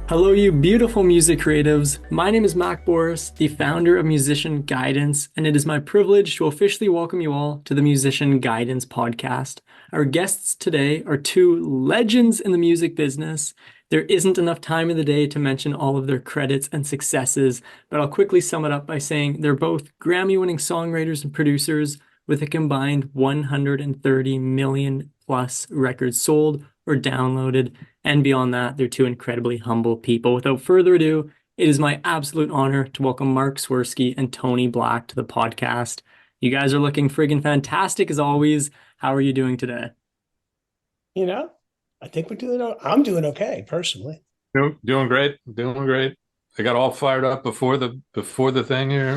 Hello, you beautiful music creatives. My name is Mac Boris, the founder of Musician Guidance, and it is my privilege to officially welcome you all to the Musician Guidance podcast. Our guests today are two legends in the music business. There isn't enough time in the day to mention all of their credits and successes, but I'll quickly sum it up by saying they're both Grammy-winning songwriters and producers with a combined 130 million plus records sold or downloaded. And beyond that, they're two incredibly humble people. Without further ado, it is my absolute honor to welcome Mark Swirsky and Tony Black to the podcast. You guys are looking friggin' fantastic as always. How are you doing today? You know, I think I'm doing okay personally. Doing great, doing great. I got all fired up before the thing here.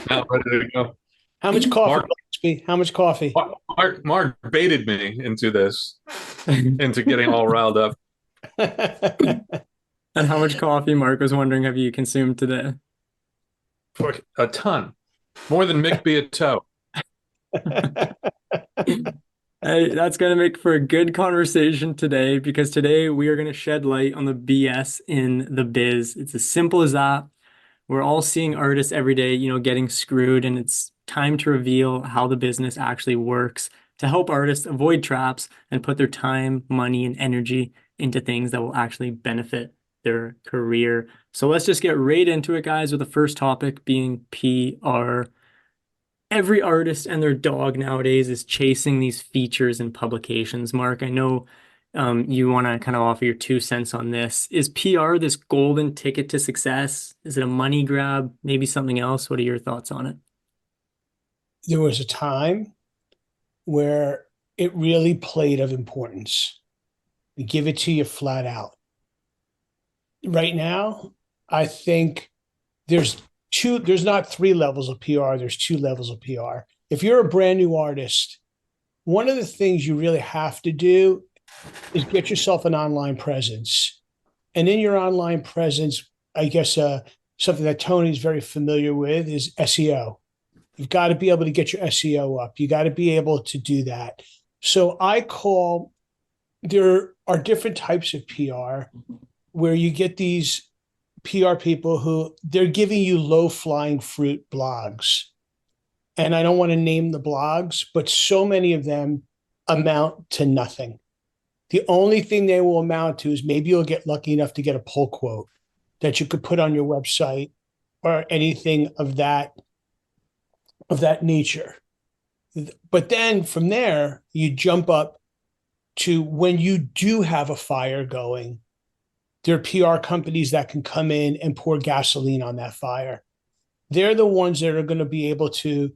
Now ready to go. How much coffee, Mark, Bixby? How much coffee? Mark baited me into this, into getting all riled up. And how much coffee, Mark was wondering, have you consumed today? For a ton, more than Mick Beato. Hey, that's going to make for a good conversation today because today we are going to shed light on the BS in the biz. It's as simple as that. We're all seeing artists every day, getting screwed, and it's time to reveal how the business actually works to help artists avoid traps and put their time, money, and energy into things that will actually benefit their career. So let's just get right into it, guys, with the first topic being PR. Every artist and their dog nowadays is chasing these features and publications. Mark, I know you want to kind of offer your 2 cents on this. Is PR this golden ticket to success? Is it a money grab? Maybe something else? What are your thoughts on it? There was a time where it really played of importance. We give it to you flat out. Right now, I think there's not three levels of PR, there's two levels of PR. If you're a brand new artist, one of the things you really have to do is get yourself an online presence. And in your online presence, I guess something that Tony's very familiar with is SEO. You've got to be able to get your SEO up. You got to be able to do that. So there are different types of PR where you get these PR people who they're giving you low flying fruit blogs. And I don't want to name the blogs, but so many of them amount to nothing. The only thing they will amount to is maybe you'll get lucky enough to get a pull quote that you could put on your website or anything of that nature. But then from there, you jump up to when you do have a fire going, there are PR companies that can come in and pour gasoline on that fire. They're the ones that are going to be able to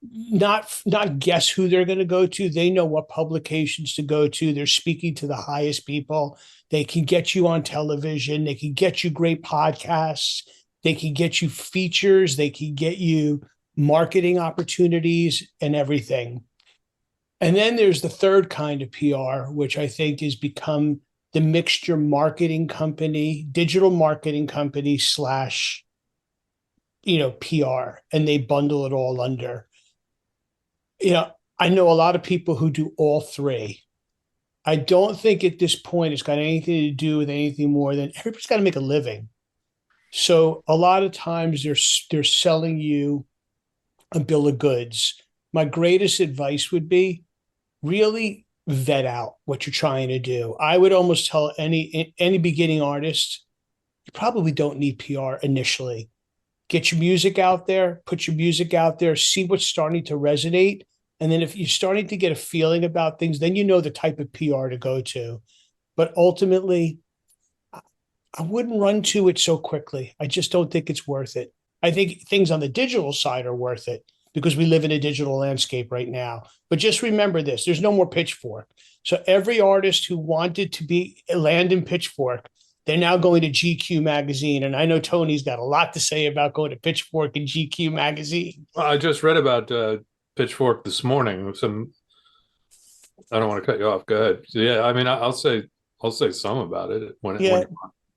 not guess who they're going to go to. They know what publications to go to. They're speaking to the highest people. They can get you on television. They can get you great podcasts. They can get you features. They can get you marketing opportunities and everything. And then there's the third kind of PR, which I think has become the mixture marketing company, digital marketing company slash, PR, and they bundle it all under. I know a lot of people who do all three. I don't think at this point it's got anything to do with anything more than everybody's got to make a living. So a lot of times they're selling you a bill of goods. My greatest advice would be really vet out what you're trying to do. I would almost tell any beginning artist, you probably don't need PR initially. Get your music out there, put your music out there, see what's starting to resonate. And then if you're starting to get a feeling about things, then you know the type of PR to go to. But ultimately, I wouldn't run to it so quickly. I just don't think it's worth it. I think things on the digital side are worth it because we live in a digital landscape right now. But just remember this, there's no more Pitchfork. So every artist who wanted to land in Pitchfork, they're now going to GQ magazine. And I know Tony's got a lot to say about going to Pitchfork and GQ magazine. Well, I just read about Pitchfork this morning. I don't want to cut you off. Go ahead. So, yeah, I mean, I'll say some about it Yeah,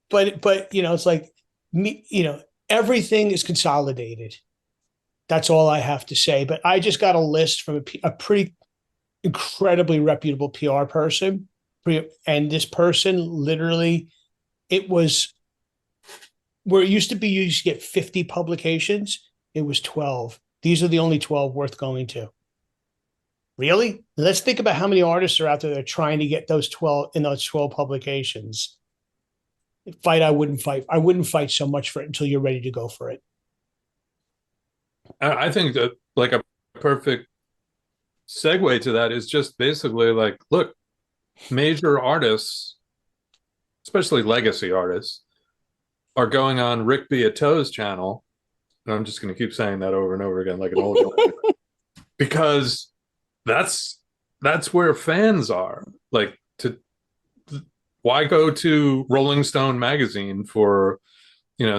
when but it's like me, everything is consolidated. That's all I have to say. But I just got a list from a pretty incredibly reputable PR person, and this person literally it was where it used to be you used to get 50 publications, it was 12. These are the only 12 worth going to. Really? Let's think about how many artists are out there that are trying to get those 12 in those 12 publications. I wouldn't fight. I wouldn't fight so much for it until you're ready to go for it. I think that like a perfect segue to that is just basically like, look, major artists, especially legacy artists, are going on Rick Beato's channel. And I'm just going to keep saying that over and over again, like an old because that's where fans are. Like, why go to Rolling Stone magazine for,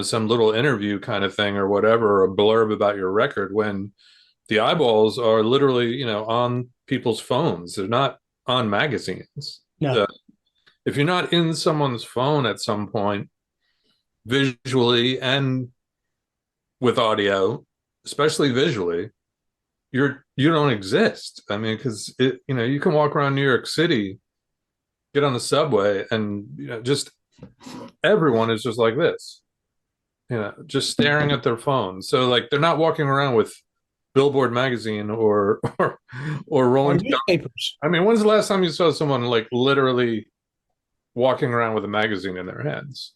some little interview kind of thing or whatever, or a blurb about your record when the eyeballs are literally, on people's phones. They're not on magazines. No. If you're not in someone's phone at some point, visually and with audio, especially visually, you don't exist. I mean, because you can walk around New York City, get on the subway, and just everyone is just like this, just staring at their phone. So like they're not walking around with Billboard magazine or Rolling Stone newspapers. I mean, when's the last time you saw someone like literally walking around with a magazine in their hands?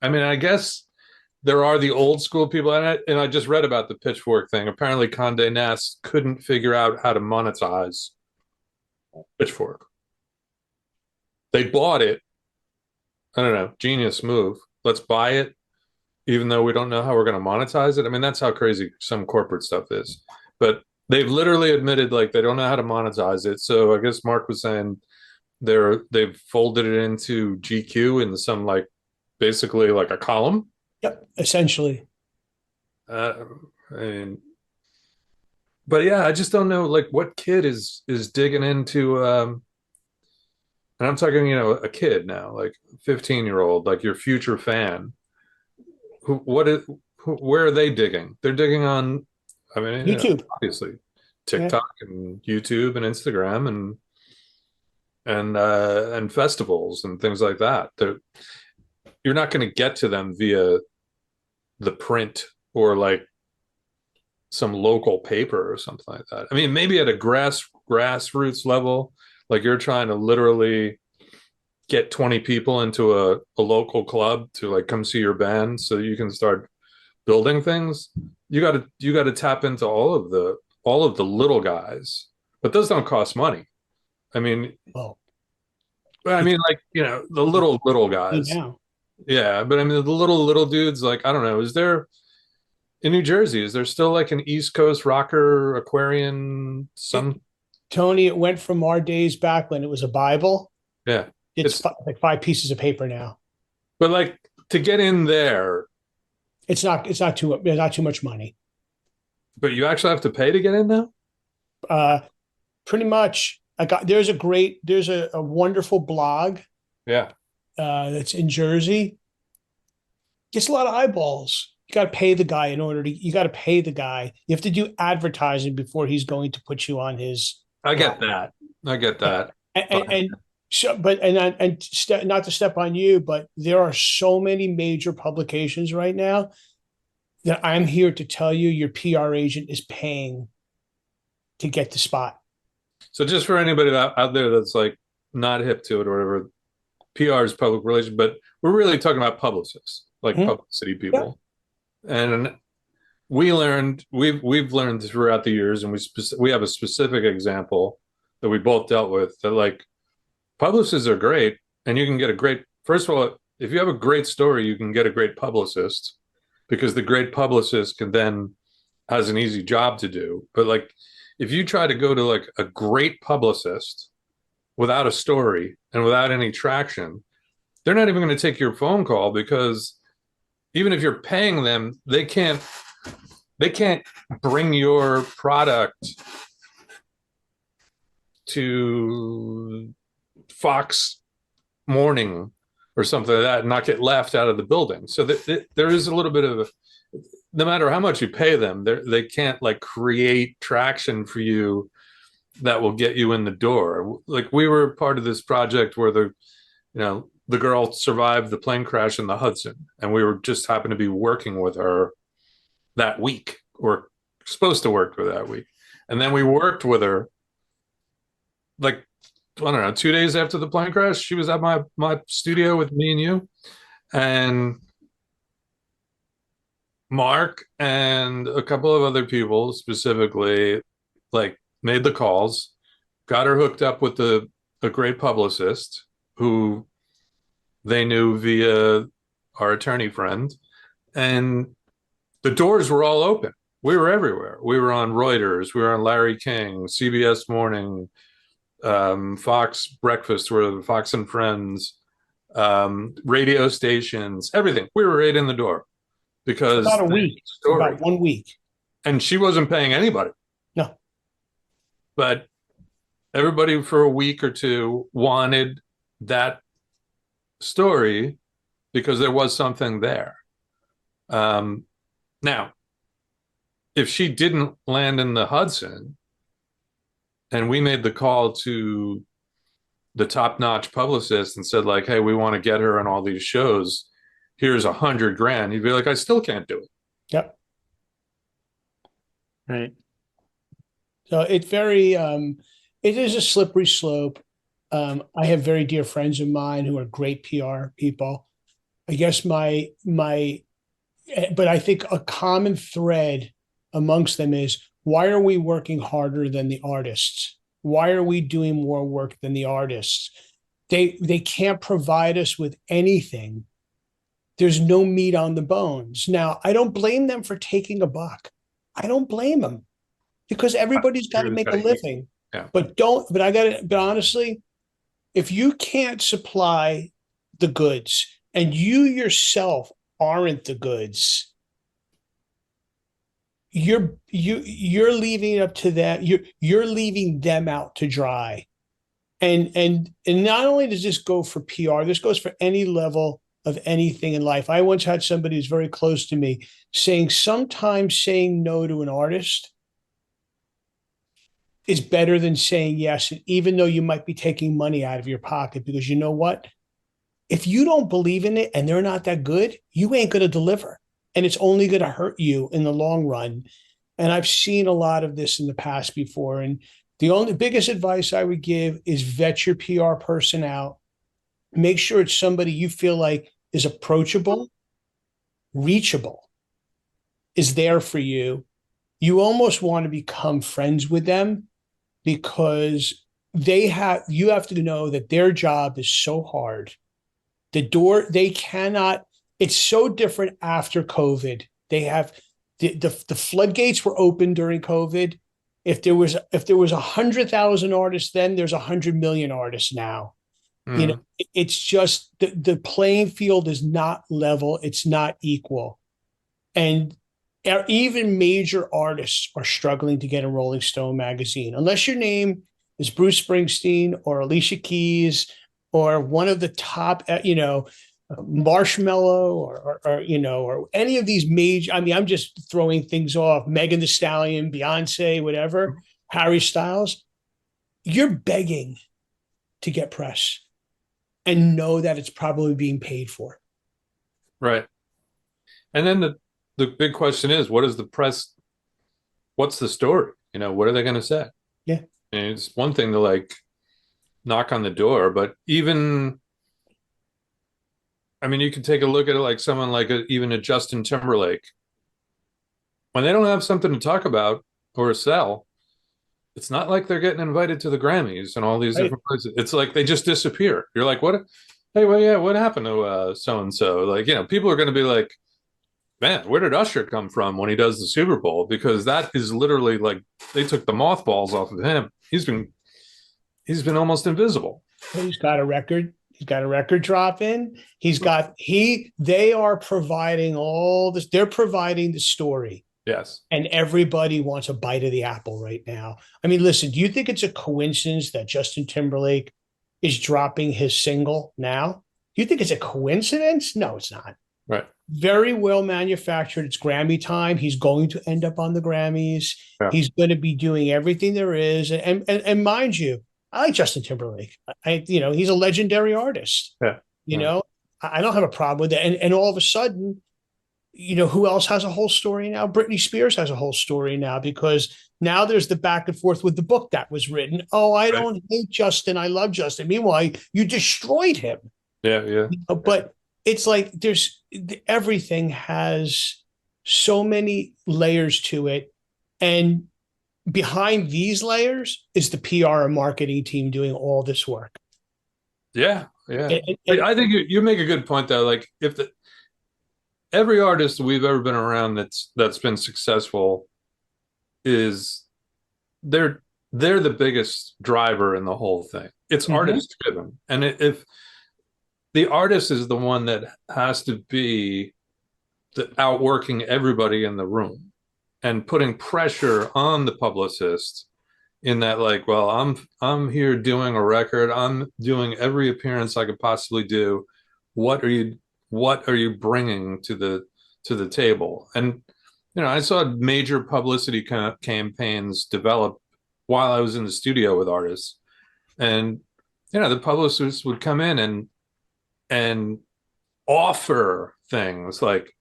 I mean, I guess there are the old school people, and I just read about the Pitchfork thing. Apparently, Condé Nast couldn't figure out how to monetize Pitchfork. They bought it. I don't know, genius move. Let's buy it, even though we don't know how we're going to monetize it. I mean, that's how crazy some corporate stuff is. But they've literally admitted like they don't know how to monetize it. So I guess Mark was saying they've folded it into GQ in some like basically like a column. Yep, essentially. I mean, but yeah, I just don't know like what kid is digging into and I'm talking, a kid now, like 15-year-old, like your future fan. Where are they digging? They're digging on, I mean, YouTube, obviously TikTok and YouTube and Instagram and festivals and things like that. You're not going to get to them via the print or like some local paper or something like that. I mean, maybe at a grassroots level, like you're trying to literally get 20 people into a local club to like come see your band so you can start building things. You got to tap into all of the little guys, but those don't cost money. I mean, like, the little guys. Yeah, but I mean the little dudes, like, I don't know, is there in New Jersey, is there still like an East Coast rocker aquarian Tony, it went from our days back when it was a Bible. Yeah. It's like 5 pieces of paper now. But like to get in there, it's not too much money. But you actually have to pay to get in now? Pretty much. There's a wonderful blog. Yeah. That's in Jersey. Gets a lot of eyeballs. You got to pay the guy you got to pay the guy. You have to do advertising before he's going to put you on his. I get that. And not to step on you, but there are so many major publications right now that I'm here to tell you your PR agent is paying to get the spot. So just for anybody out there that's like not hip to it or whatever, PR is public relations, but we're really talking about publicists, like publicity people. Yeah. And we've learned throughout the years, and we have a specific example that we both dealt with, that like publicists are great, and you can get first of all, if you have a great story, you can get a great publicist, because the great publicist has an easy job to do. But like, if you try to go to like a great publicist without a story and without any traction, they're not even going to take your phone call, because even if you're paying them, they can't bring your product to Fox Morning or something like that and not get laughed out of the building. So there is a little bit of no matter how much you pay them, they can't like create traction for you that will get you in the door. Like we were part of this project where the girl survived the plane crash in the Hudson, and we were just happened to be working with her that week, or supposed to work with her that week. And then we worked with her like, I don't know, 2 days after the plane crash. She was at my studio with me and you, and Mark and a couple of other people specifically like made the calls, got her hooked up with a great publicist who they knew via our attorney friend, and the doors were all open. We were everywhere. We were on Reuters, we were on Larry King, CBS Morning, Fox Breakfast, where Fox and Friends, radio stations, everything. We were right in the door because About a week, story. about 1 week. And she wasn't paying anybody. No. But everybody for a week or two wanted that story because there was something there. Now, if she didn't land in the Hudson and we made the call to the top-notch publicist and said, like, hey, we want to get her on all these shows, here's $100,000, you'd be like, I still can't do it. Yep. Right. So it is a slippery slope. I have very dear friends of mine who are great PR people. I guess but I think a common thread amongst them is, why are we working harder than the artists? Why are we doing more work than the artists? They can't provide us with anything. There's no meat on the bones. Now, I don't blame them for taking a buck. I don't blame them, because everybody's got to make a living. Yeah. But honestly, if you can't supply the goods and you yourself aren't the goods, you're leaving it up to them. You're leaving them out to dry. And not only does this go for PR, this goes for any level of anything in life. I once had somebody who's very close to me saying, sometimes saying no to an artist is better than saying yes, even though you might be taking money out of your pocket, because you know what? If you don't believe in it and they're not that good, you ain't going to deliver. And it's only going to hurt you in the long run. And I've seen a lot of this in the past before. And the biggest advice I would give is vet your PR person out. Make sure it's somebody you feel like is approachable, reachable, is there for you. You almost want to become friends with them, because you have to know that their job is so hard. It's so different after COVID. They have the floodgates were open during COVID. If there was 100,000 artists then, there's 100 million artists now. You know, it's just the playing field is not level. It's not equal. And even major artists are struggling to get a Rolling Stone magazine, unless your name is Bruce Springsteen or Alicia Keys or one of the top, Marshmello or any of these major. I mean, I'm just throwing things off. Megan Thee Stallion, Beyonce, whatever, Harry Styles. You're begging to get press, and know that it's probably being paid for. Right. And then the big question is, what is the press? What's the story? What are they going to say? Yeah. And it's one thing to like knock on the door, but even, I mean, you can take a look at it like someone like even a Justin Timberlake. When they don't have something to talk about or sell, it's not like they're getting invited to the Grammys and all these different places. It's like they just disappear. You're like, what? Hey, well, yeah, what happened to so-and-so? Like, people are going to be like, man, where did Usher come from when he does the Super Bowl? Because that is literally like they took the mothballs off of him. He's been almost invisible. He's got a record. He's got a record drop in. They are providing all this. They're providing the story. Yes. And everybody wants a bite of the apple right now. I mean, listen, do you think it's a coincidence that Justin Timberlake is dropping his single now? Do you think it's a coincidence? No, it's not. Right. Very well manufactured. It's Grammy time. He's going to end up on the Grammys. Yeah. He's going to be doing everything there is. And mind you, I like Justin Timberlake. He's a legendary artist. Yeah. You know, I don't have a problem with it. And all of a sudden, who else has a whole story now? Britney Spears has a whole story now because now there's the back and forth with the book that was written. Oh, I Right. don't hate Justin. I love Justin. Meanwhile, you destroyed him. Yeah, yeah. But it's like everything has so many layers to it. And behind these layers is the PR and marketing team doing all this work. Yeah, yeah. And I think you make a good point though. Like if every artist we've ever been around that's been successful is they're they're the biggest driver in the whole thing. It's artist driven, and if the artist is the one that has to be outworking everybody in the room and putting pressure on the publicist in that, like, well, I'm here doing a record, I'm doing every appearance I could possibly do. What are you bringing to the table? And I saw major publicity campaigns develop while I was in the studio with artists, and the publicists would come in and offer things like,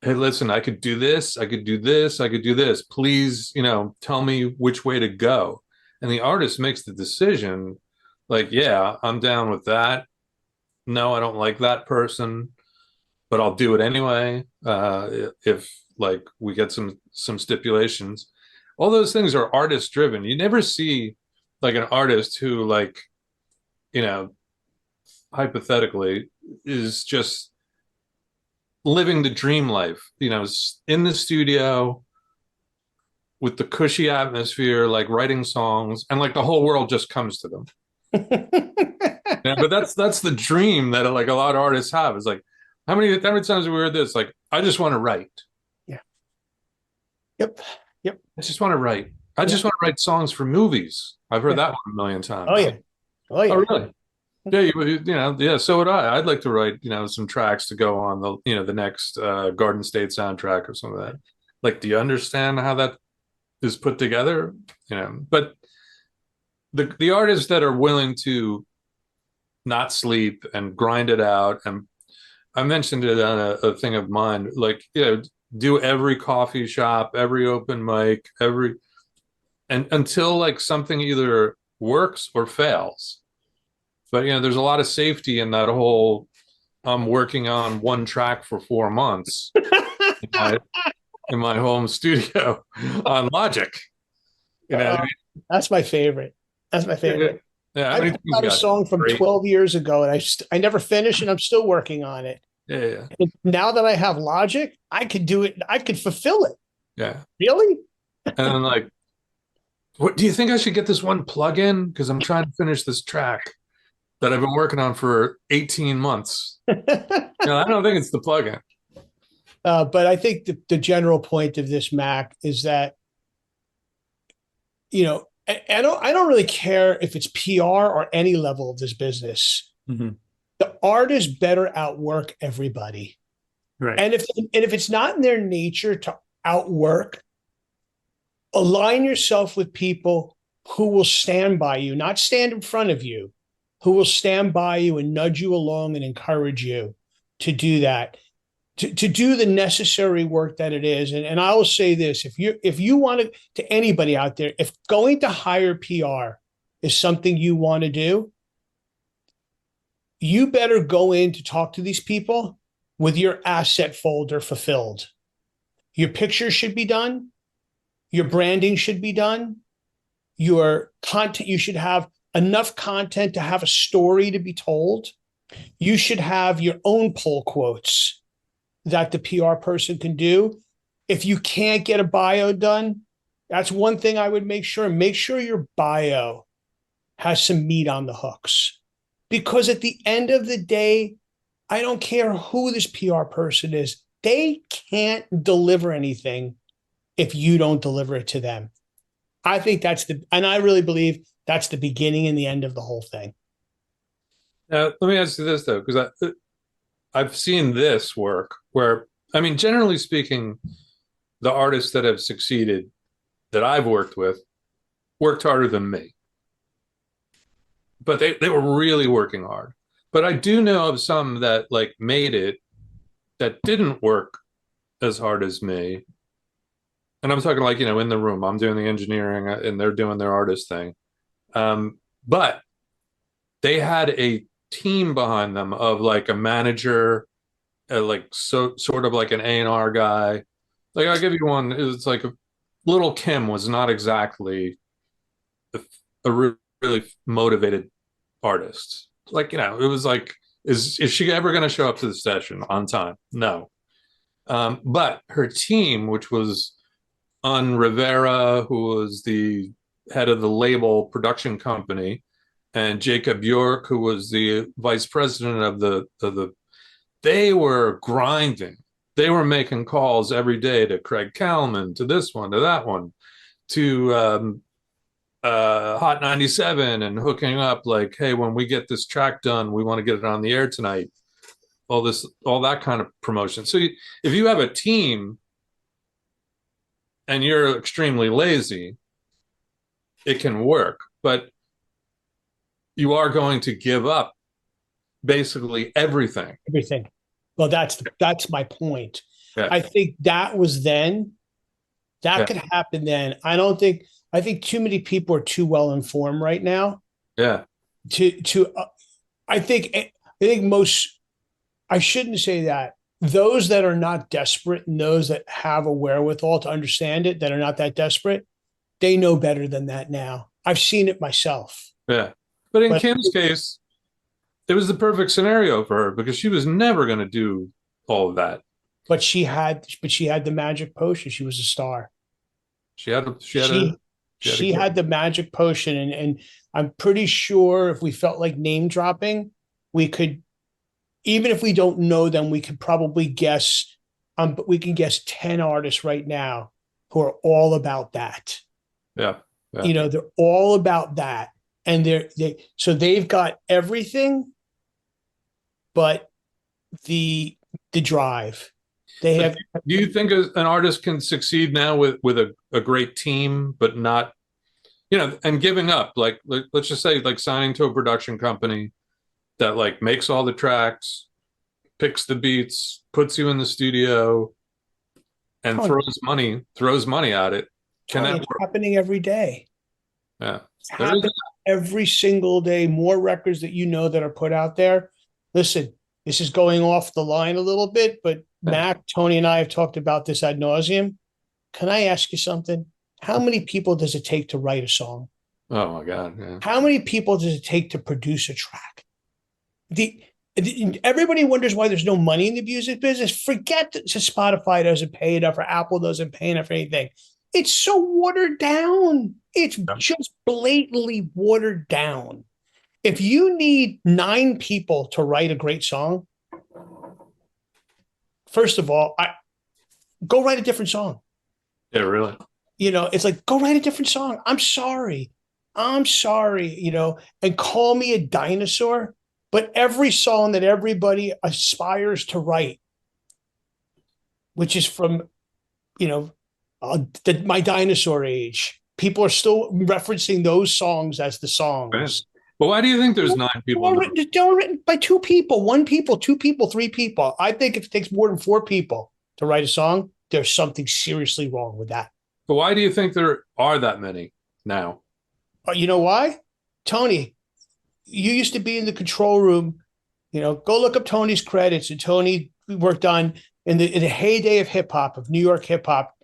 hey, listen, I could do this, I could do this, I could do this. Please, tell me which way to go. And the artist makes the decision, like, yeah, I'm down with that. No, I don't like that person, but I'll do it anyway. If like we get some stipulations. All those things are artist driven. You never see like an artist who, like, you know, hypothetically is just living the dream life, in the studio with the cushy atmosphere, like writing songs, and like the whole world just comes to them. Yeah, but that's the dream that like a lot of artists have. Is like, how many times have we heard this? Like, I just want to write. Yeah. Yep. Yep. I just want to write. I just want to write songs for movies. I've heard that one a million times. Oh yeah. Oh yeah. Oh really? Yeah, yeah. So would I. I'd like to write, some tracks to go on the next Garden State soundtrack or something like that. Like, do you understand how that is put together? But the artists that are willing to not sleep and grind it out, and I mentioned it on a thing of mine, like, do every coffee shop, every open mic, and until like something either works or fails. But there's a lot of safety in that whole I'm working on one track for 4 months in my home studio on Logic. That's my favorite. That's my favorite. Yeah, I put out a song from 12 years ago, and I never finished, and I'm still working on it. Yeah. And now that I have Logic, I could do it. I could fulfill it. Yeah. Really? And I'm like, what do you think I should get this one plug-in? Because I'm trying to finish this track that I've been working on for 18 months. I don't think it's the plugin. But I think the general point of this, Mac, is that, I don't really care if it's PR or any level of this business. Mm-hmm. The artists better outwork everybody. Right. And if it's not in their nature to outwork, align yourself with people who will stand by you, not stand in front of you, who will stand by you and nudge you along and encourage you to do that, to do the necessary work that it is. And I will say this, if you want to anybody out there, if going to hire PR is something you want to do, you better go in to talk to these people with your asset folder fulfilled. Your pictures should be done. Your branding should be done. Your content, you should have enough content to have a story to be told. You should have your own pull quotes that the PR person can do. If you can't get a bio done, that's one thing I would make sure. Make sure your bio has some meat on the hooks. Because at the end of the day, I don't care who this PR person is. They can't deliver anything if you don't deliver it to them. I think and I really believe that's the beginning and the end of the whole thing. Now, let me ask you this, though, because I've seen this work where, I mean, generally speaking, the artists that have succeeded that I've worked with worked harder than me. But they were really working hard. But I do know of some that like made it that didn't work as hard as me. And I'm talking like, in the room, I'm doing the engineering and they're doing their artist thing. But they had a team behind them of like a manager, like so sort of like an A&R guy. Like I'll give you one. It's like Little Kim was not exactly a really motivated artist. Like, it was like, is she ever going to show up to the session on time? No. But her team, which was on Rivera, who was the head of the label production company, and Jacob York, who was the vice president of the they were grinding. They were making calls every day to Craig Kalman, to this one, to that one, to Hot 97, and hooking up like, hey, when we get this track done, we want to get it on the air tonight. All that kind of promotion. So if you have a team and you're extremely lazy, it can work, but you are going to give up basically everything. Everything. Well, that's my point. Yeah. I think that was then. That Yeah. could happen then. I think too many people are too well informed right now. Yeah. I think most, I shouldn't say that. Those that are not desperate and those that have a wherewithal to understand it, that are not that desperate, they know better than that now. I've seen it myself. Yeah. But in Kim's case, it was the perfect scenario for her because she was never going to do all of that. But she had the magic potion. She was a star. She had the magic potion, and I'm pretty sure if we felt like name dropping, we could, even if we don't know them, we could probably guess. But we can guess 10 artists right now who are all about that. Yeah. They're all about that, and so they've got everything, but the drive. They have. Do you think an artist can succeed now with a great team, but not, and giving up? Like, let's just say, like signing to a production company that like makes all the tracks, picks the beats, puts you in the studio, and throws money at it. Can that It's work? happening every day. Yeah, it's happening every single day. More records that are put out there. Listen, this is going off the line a little bit, but Mac, Tony, and I have talked about this ad nauseum. Can I ask you something? How many people does it take to write a song? Oh my God! Yeah. How many people does it take to produce a track? Everybody wonders why there's no money in the music business. Forget that Spotify doesn't pay enough or Apple doesn't pay enough for anything. It's so watered down. It's just blatantly watered down. If you need 9 people to write a great song, first of all, go write a different song. Yeah, really. It's like, go write a different song. I'm sorry, and call me a dinosaur. But every song that everybody aspires to write, which is from, my dinosaur age, people are still referencing those songs as the songs. Right. But why do you think there's 9 people? Written by 2 people, 1 people, 2 people, 3 people. I think if it takes more than 4 people to write a song, there's something seriously wrong with that. But why do you think there are that many now? You know why? Tony, you used to be in the control room. Go look up Tony's credits. And Tony worked on, in the heyday of hip hop, of New York hip hop,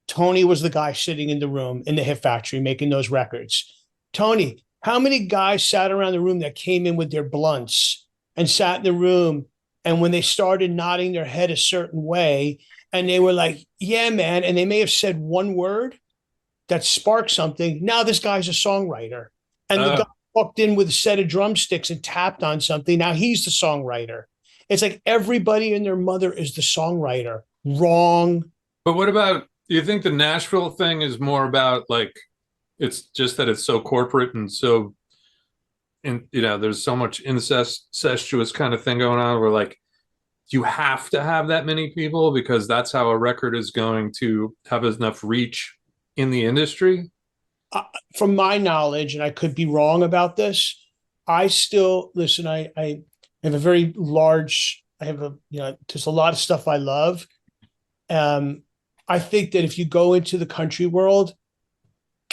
Tony was the guy sitting in the room in the Hit Factory making those records. Tony, how many guys sat around the room that came in with their blunts and sat in the room, and when they started nodding their head a certain way, and they were like, yeah, man, and they may have said one word that sparked something. Now this guy's a songwriter. And the guy walked in with a set of drumsticks and tapped on something. Now he's the songwriter. It's like everybody and their mother is the songwriter. Wrong. But what about, do you think the Nashville thing is more about like, it's just that it's so corporate and so, there's so much incestuous kind of thing going on where like, you have to have that many people because that's how a record is going to have enough reach in the industry? From my knowledge, and I could be wrong about this, I still listen. I I have a very large, there's a lot of stuff I love. I think that if you go into the country world,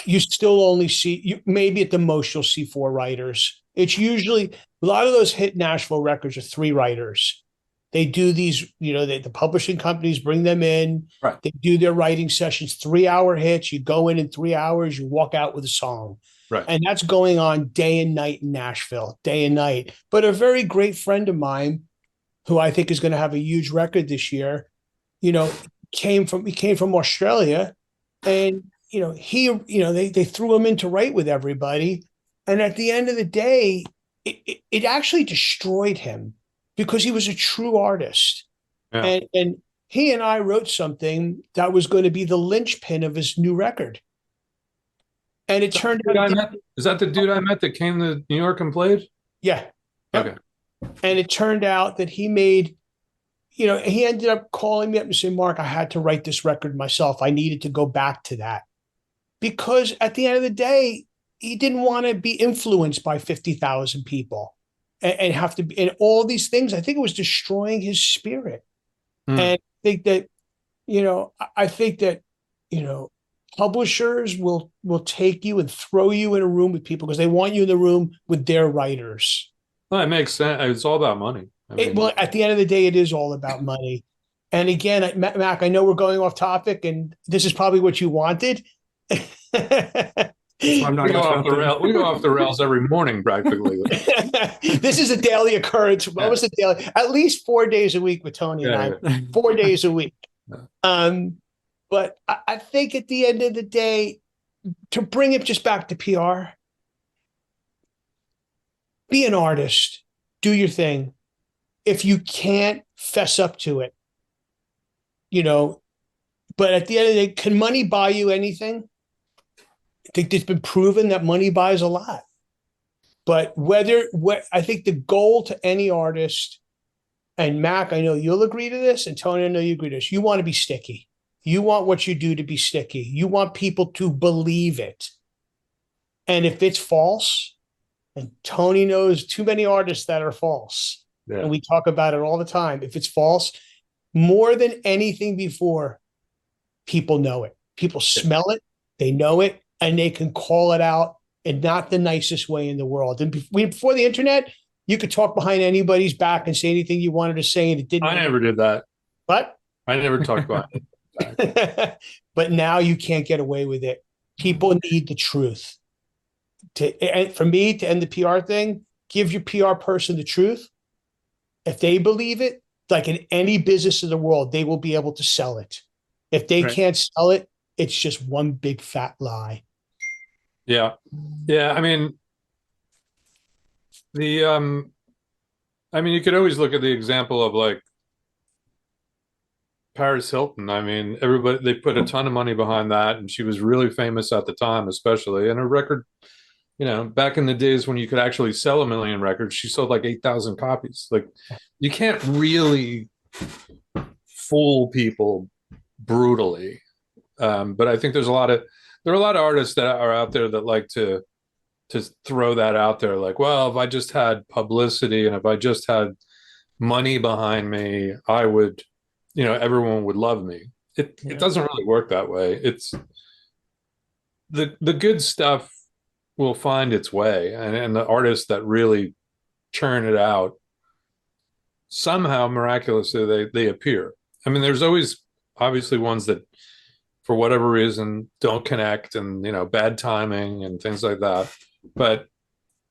you still only see, maybe at the most, you'll see 4 writers. It's usually, a lot of those hit Nashville records are 3 writers. They do these, the publishing companies bring them in. Right. They do their writing sessions, 3-hour hits. You go in 3 hours, you walk out with a song. Right. And that's going on day and night in Nashville, day and night. But a very great friend of mine, who I think is going to have a huge record this year, he came from Australia, and they threw him in to write with everybody. And at the end of the day, it actually destroyed him, because he was a true artist. Yeah. And he and I wrote something that was going to be the linchpin of his new record. And it turned out. Is that the dude I met that came to New York and played? Yeah. Okay. And it turned out that he made, he ended up calling me up and saying, Mark, I had to write this record myself. I needed to go back to that. Because at the end of the day, he didn't want to be influenced by 50,000 people and have to be, and all these things. I think it was destroying his spirit. And I think that, publishers will take you and throw you in a room with people because they want you in the room with their writers. Well, it makes sense. It's all about money. Well, at the end of the day, it is all about money. And again, Mac, I know we're going off topic, and this is probably what you wanted. I'm not we go off the rails every morning, practically. This is a daily occurrence. What was the daily? At least 4 days a week with Tony and I. Yeah. 4 days a week. Yeah. But I think at the end of the day, to bring it just back to PR, be an artist, do your thing. If you can't, fess up to it, but at the end of the day, can money buy you anything? I think it's been proven that money buys a lot. But I think the goal to any artist, and Mac, I know you'll agree to this, and Tony, I know you agree to this, you want to be sticky. You want what you do to be sticky. You want people to believe it. And if it's false, and Tony knows too many artists that are false, and we talk about it all the time. If it's false, more than anything before, people know it. People smell it, they know it, and they can call it out in not the nicest way in the world. And before the internet, you could talk behind anybody's back and say anything you wanted to say, and it didn't. I never did that. What? I never talked about it. But now you can't get away with it. People need the truth. For me to end the PR thing, give your PR person the truth. If they believe it, like in any business in the world, they will be able to sell it. If they can't sell it, it's just one big fat lie. Yeah. Yeah. I mean, you could always look at the example of like Paris Hilton. I mean, they put a ton of money behind that, and she was really famous at the time, especially. And her record, back in the days when you could actually sell 1 million records, she sold like 8,000 copies. Like, you can't really fool people brutally. But I think there are a lot of artists that are out there that like to throw that out there. Like, well, if I just had publicity and if I just had money behind me, I would, everyone would love me. It doesn't really work that way. It's the good stuff will find its way, and the artists that really churn it out, somehow miraculously they appear. I mean, there's always obviously ones that for whatever reason don't connect, and bad timing and things like that, but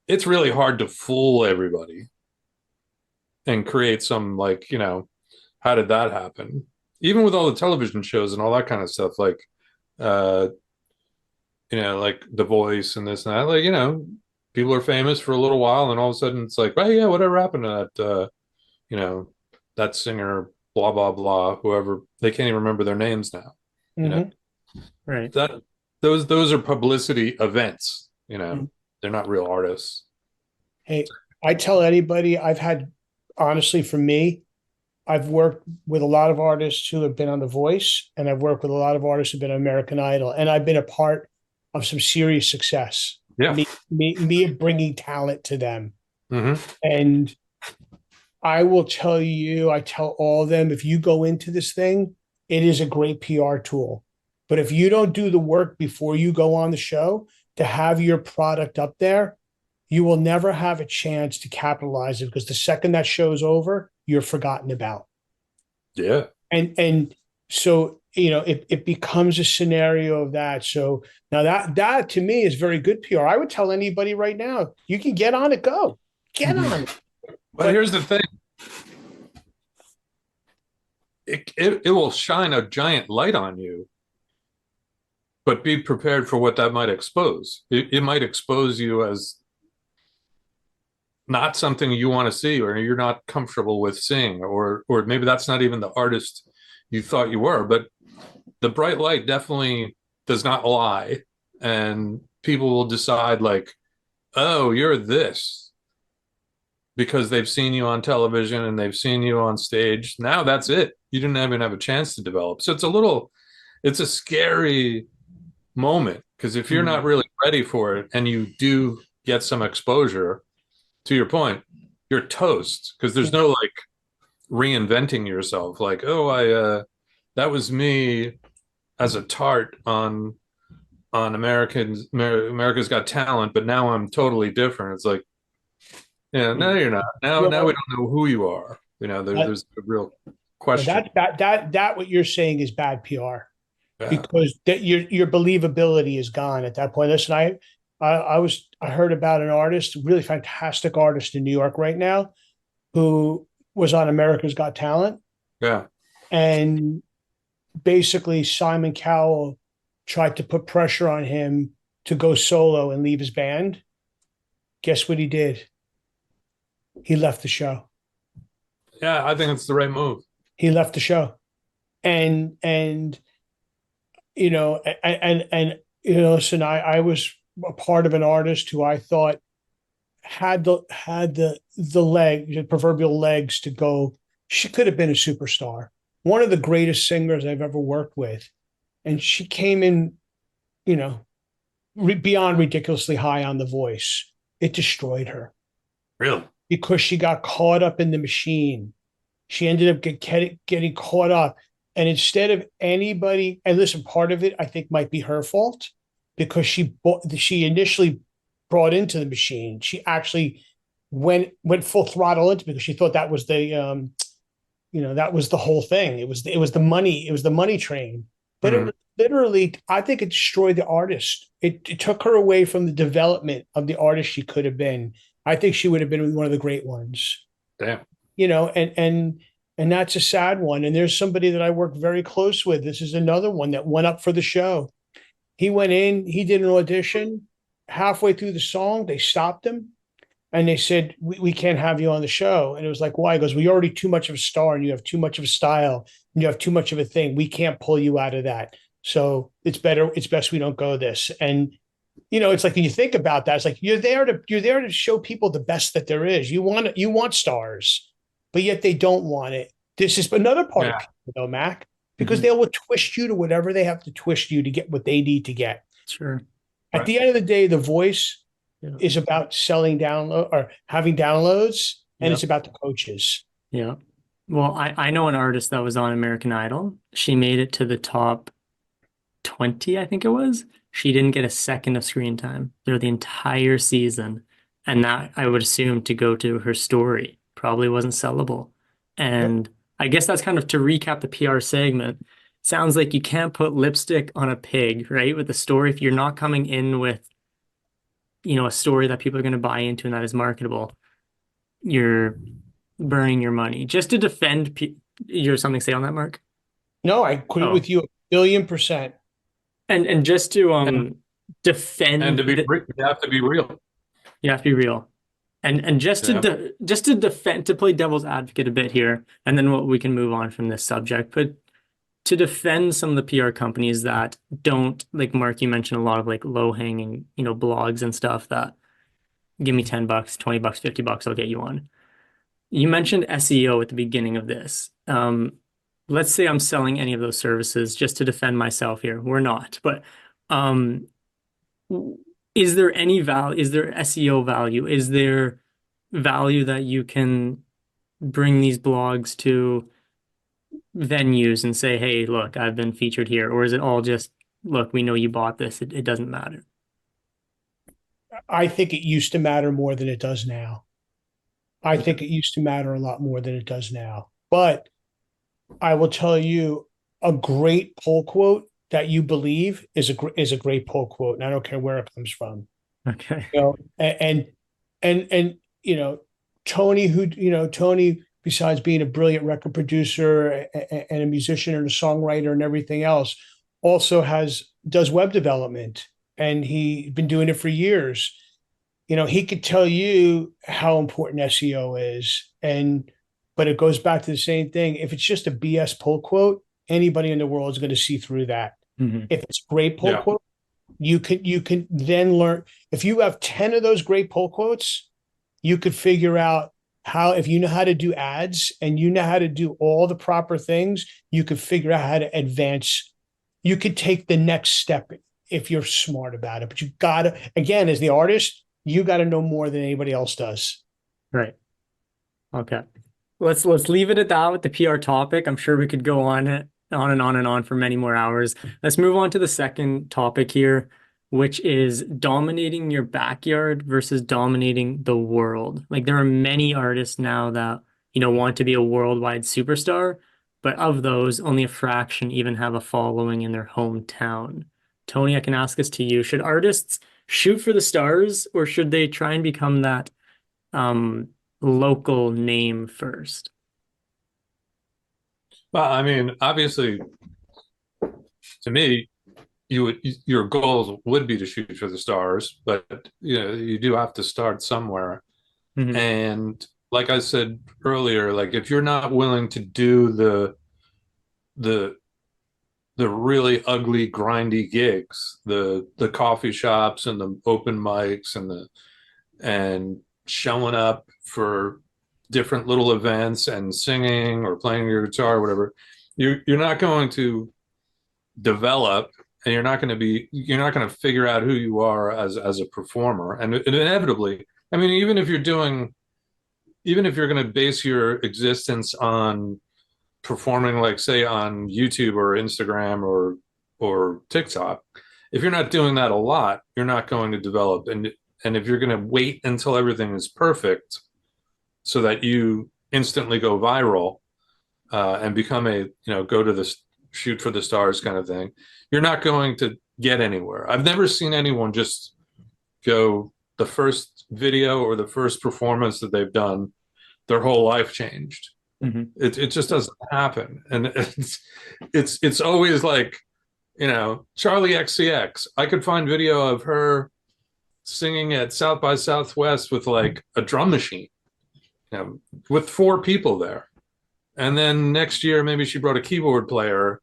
it's really hard to fool everybody and create some, like, how did that happen? Even with all the television shows and all that kind of stuff, like like The Voice and this and that, like, people are famous for a little while, and all of a sudden it's like, oh yeah, whatever happened to that, that singer, blah, blah, blah, whoever, they can't even remember their names now. Right. Those are publicity events, they're not real artists. Hey, I tell anybody, honestly, for me, I've worked with a lot of artists who have been on The Voice, and I've worked with a lot of artists who've been on American Idol, and I've been a part of some serious success. Yeah. Me bringing talent to them. Mm-hmm. And I will tell you, I tell all of them, if you go into this thing, it is a great PR tool. But if you don't do the work before you go on the show to have your product up there, you will never have a chance to capitalize it, because the second that show's over, you're forgotten about. Yeah. And so, it becomes a scenario of that. So now that to me is very good PR. I would tell anybody right now, you can get on it, go. Get Mhm. on it. But here's the thing. It will shine a giant light on you, but be prepared for what that might expose. It might expose you as not something you want to see, or you're not comfortable with seeing, or maybe that's not even the artist you thought you were. But the bright light definitely does not lie, and people will decide like, oh, you're this, because they've seen you on television and they've seen you on stage. Now that's it. You didn't even have a chance to develop. So it's a scary moment, because if you're not really ready for it and you do get some exposure, to your point, you're toast, because there's no like reinventing yourself. Like, oh, that was me as a tart on America's Got Talent, but now I'm totally different. It's like, yeah, no, you're not. Now we don't know who you are. There's a real question. That what you're saying is bad PR, Yeah. because that your believability is gone at that point. Listen, I heard about an artist, a really fantastic artist in New York right now, who was on America's Got Talent, Yeah. and basically Simon Cowell tried to put pressure on him to go solo and leave his band. Guess what he did? He left the show. Yeah, I think it's the right move. He left the show, and listen, I was a part of an artist who I thought had the proverbial legs to go. She could have been a superstar, one of the greatest singers I've ever worked with, and she came in, you know, beyond ridiculously high on The Voice. It destroyed her Really? because she got caught up in the machine. She ended up getting caught up. And instead of anybody, and listen, part of it I think might be her fault, because she initially brought into the machine. She actually went full throttle into it because she thought that was that was the whole thing. It was the money train. But Mhm. it literally, I think it destroyed the artist. It took her away from the development of the artist she could have been. I think she would have been one of the great ones. Damn. And that's a sad one. And there's somebody that I work very close with. This is another one that went up for the show. He went in, he did an audition. Halfway through the song, they stopped him and they said, we can't have you on the show. And it was like, why? He goes, well, you're already too much of a star and you have too much of a style and you have too much of a thing. We can't pull you out of that. So it's best we don't go this. And it's like, when you think about that, it's like you're there to show people the best that there is. You want stars, but yet they don't want it. This is another part of Yeah. people, though, Mac, because Mhm. they will twist you to whatever they have to twist you to get what they need to get. Sure. At Right. the end of the day, The Voice Yeah. is about selling download or having downloads, and Yeah. it's about the coaches. Yeah. Well, I know an artist that was on American Idol. She made it to the top 20, I think it was. She didn't get a second of screen time through the entire season. And that, I would assume, to go to her story probably wasn't sellable. And I guess that's kind of to recap the PR segment. Sounds like you can't put lipstick on a pig, right? With the story, if you're not coming in with, a story that people are going to buy into and that is marketable, you're burning your money. Just to defend, you have something to say on that, Mark? No, I agree Oh, with you 1,000,000%. and just to And defend to be the, you have to be real. you have to be real. And just to Yeah. just to defend, to play devil's advocate a bit here, and then we can move on from this subject. But to defend some of the PR companies that don't, like Mark, you mentioned a lot of like low hanging, blogs and stuff that give me $10, $20, $50, I'll get you on. You mentioned SEO at the beginning of this. Let's say I'm selling any of those services just to defend myself here. We're not, but um, is there any value? Is there SEO value? Is there value that you can bring these blogs to venues and say, hey, look, I've been featured here? Or is it all just, look, we know you bought this, it doesn't matter? I think it used to matter more than it does now. I think it used to matter a lot more than it does now. But I will tell you, a great pull quote that you believe is a great pull quote, and I don't care where it comes from. Okay. You know, and you know, Tony, besides being a brilliant record producer and a musician and a songwriter and everything else, also does web development, and he's been doing it for years. You know, he could tell you how important SEO is, but it goes back to the same thing. If it's just a BS pull quote, anybody in the world is going to see through that. Hmm. If it's a great pull Yeah. quote, you can then learn. If you have 10 of those great pull quotes, you could figure out how, if you know how to do ads and you know how to do all the proper things, you could figure out how to advance. You could take the next step if you're smart about it. But you gotta, again, as the artist, you got to know more than anybody else does. Right. Okay. Let's leave it at that with the PR topic. I'm sure we could go on and on and on for many more hours. Let's move on to the second topic here, which is dominating your backyard versus dominating the world. Like there are many artists now that, want to be a worldwide superstar, but of those, only a fraction even have a following in their hometown. Tony, I can ask this to you. Should artists shoot for the stars, or should they try and become that local name first? Well, I mean, obviously, to me, your goals would be to shoot for the stars, but you do have to start somewhere. Hmm. And like I said earlier, like if you're not willing to do the the really ugly, grindy gigs, the coffee shops and the open mics and showing up for different little events and singing or playing your guitar or whatever, you're not going to develop, and you're not going to figure out who you are as a performer. And inevitably, I mean, even if you're going to base your existence on performing, like say on YouTube or Instagram or TikTok, if you're not doing that a lot, you're not going to develop. And if you're going to wait until everything is perfect so that you instantly go viral, and become go to the shoot for the stars kind of thing, you're not going to get anywhere. I've never seen anyone just go, the first video or the first performance that they've done, their whole life changed. Hmm. It just doesn't happen. And it's always like, Charlie XCX. I could find video of her singing at South by Southwest with like a drum machine, with 4 people there. And then next year, maybe she brought a keyboard player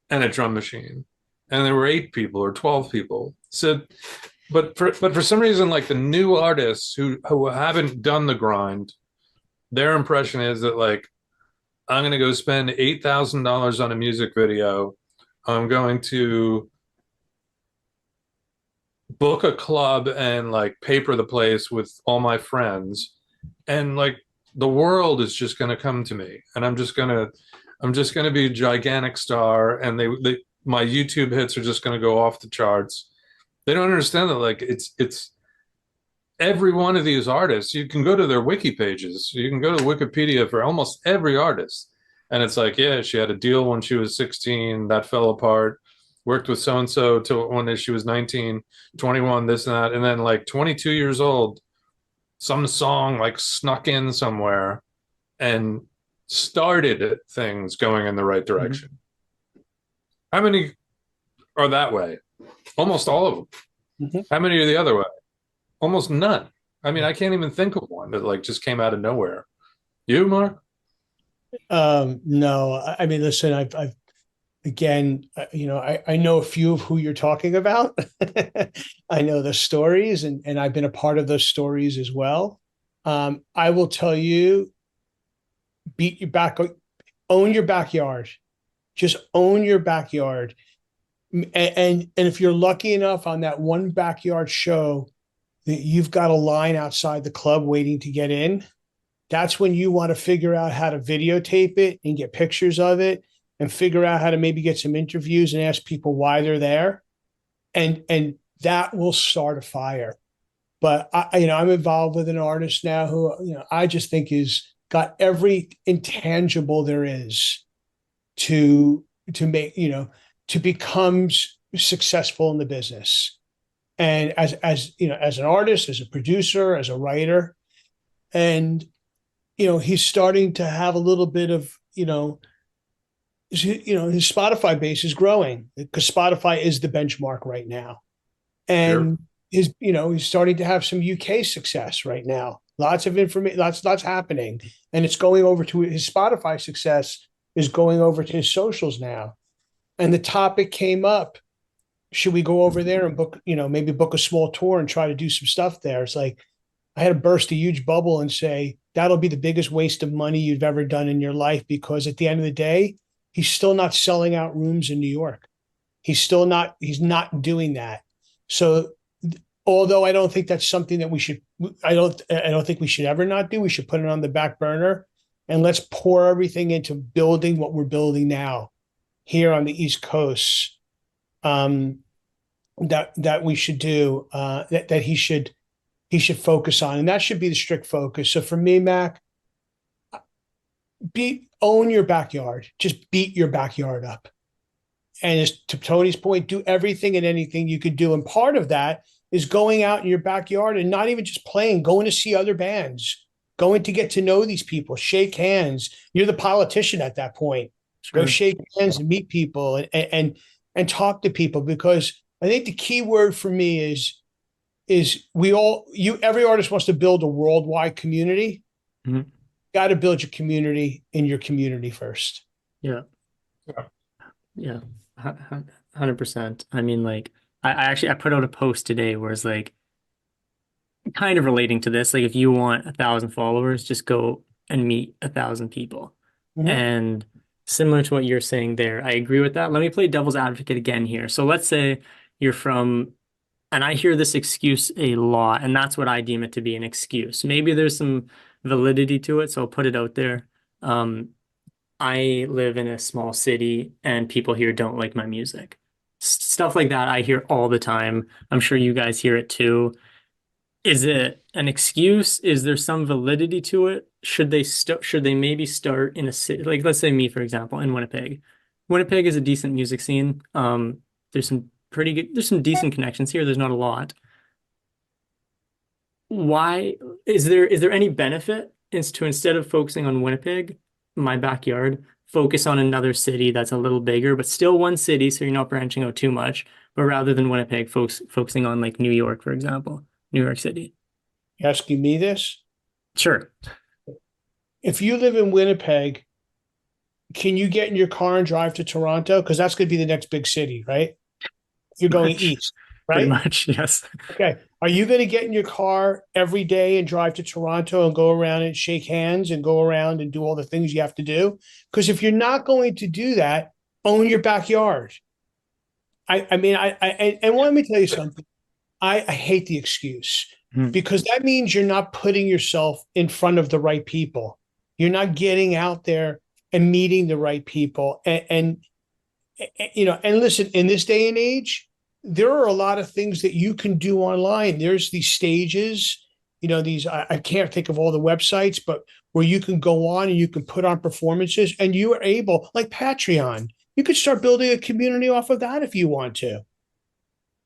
and a drum machine, and there were 8 people or 12 people. So, but for some reason, like the new artists who haven't done the grind, their impression is that like, I'm going to go spend $8,000 on a music video. I'm going to book a club and like paper the place with all my friends, and like the world is just going to come to me, and I'm just going to be a gigantic star, and my YouTube hits are just going to go off the charts. They don't understand that like it's every one of these artists. You can go to their wiki pages, you can go to Wikipedia for almost every artist, and it's like, yeah, she had a deal when she was 16 that fell apart, worked with so and so till when she was 19, 21, this and that, and then like 22 years old, some song like snuck in somewhere and started things going in the right direction. Mm-hmm. How many are that way? Almost all of them. Mm-hmm. How many are the other way? Almost none. I mean, I can't even think of one that like just came out of nowhere. You, Mark? No, I mean, listen, I've again, I know a few of who you're talking about. I know the stories, and I've been a part of those stories as well. I will tell you, beat your back, own your backyard. Just own your backyard. And if you're lucky enough on that one backyard show that you've got a line outside the club waiting to get in, That's when you want to figure out how to videotape it and get pictures of it and figure out how to maybe get some interviews and ask people why they're there. And that will start a fire. But I'm involved with an artist now who, I just think is got every intangible there is to make, to become successful in the business. And as an artist, as a producer, as a writer, and he's starting to have a little bit of, his Spotify base is growing because Spotify is the benchmark right now. Sure. And he's starting to have some UK success right now. Lots of information, lots happening. And it's going over to his Spotify success is going over to his socials now. And the topic came up. Should we go over there and book, maybe book a small tour and try to do some stuff there? It's like, I had to burst a huge bubble and say, that'll be the biggest waste of money you've ever done in your life, because at the end of the day, he's still not selling out rooms in New York. He's not doing that. So although I don't think that's something that I don't think we should ever not do. We should put it on the back burner and let's pour everything into building what we're building now here on the East Coast. That we should do, that he should focus on, and that should be the strict focus. So for me, Mac, own your backyard, just beat your backyard up. And as to Tony's point, do everything and anything you could do. And part of that is going out in your backyard and not even just playing, going to see other bands, going to get to know these people, shake hands. You're the politician at that point. Sure. Go shake hands and meet people and talk to people, because I think the key word for me is every artist wants to build a worldwide community. Mm-hmm. Got to build your community in your community first. Yeah. Yeah. 100%. I mean, like, I put out a post today where it's like kind of relating to this. Like, if you want 1,000 followers, just go and meet 1,000 people. Mm-hmm. And similar to what you're saying there, I agree with that. Let me play devil's advocate again here. So let's say you're from, and I hear this excuse a lot, and that's what I deem it to be, an excuse. Maybe there's some validity to it, so I'll put it out there. I live in a small city and people here don't like my music. Stuff like that I hear all the time. I'm sure you guys hear it too. Is it an excuse? Is there some validity to it? Should they maybe start in a city, like let's say me, for example, in Winnipeg. Winnipeg is a decent music scene. There's some decent connections here. There's not a lot. Why is there any benefit to, instead of focusing on Winnipeg, my backyard, focus on another city that's a little bigger, but still one city, so you're not branching out too much, but rather than Winnipeg, focusing on like New York, for example, New York City? You asking me this? Sure. If you live in Winnipeg, can you get in your car and drive to Toronto? Because that's going to be the next big city, right? You're going east, right? Pretty much, yes. Okay. Are you going to get in your car every day and drive to Toronto and go around and shake hands and go around and do all the things you have to do? Because if you're not going to do that, own your backyard. And let me tell you something. I hate the excuse, because that means you're not putting yourself in front of the right people. You're not getting out there and meeting the right people. And listen, in this day and age, there are a lot of things that you can do online. There's these stages, I can't think of all the websites, but where you can go on and you can put on performances, and you are able, like Patreon, you could start building a community off of that if you want to.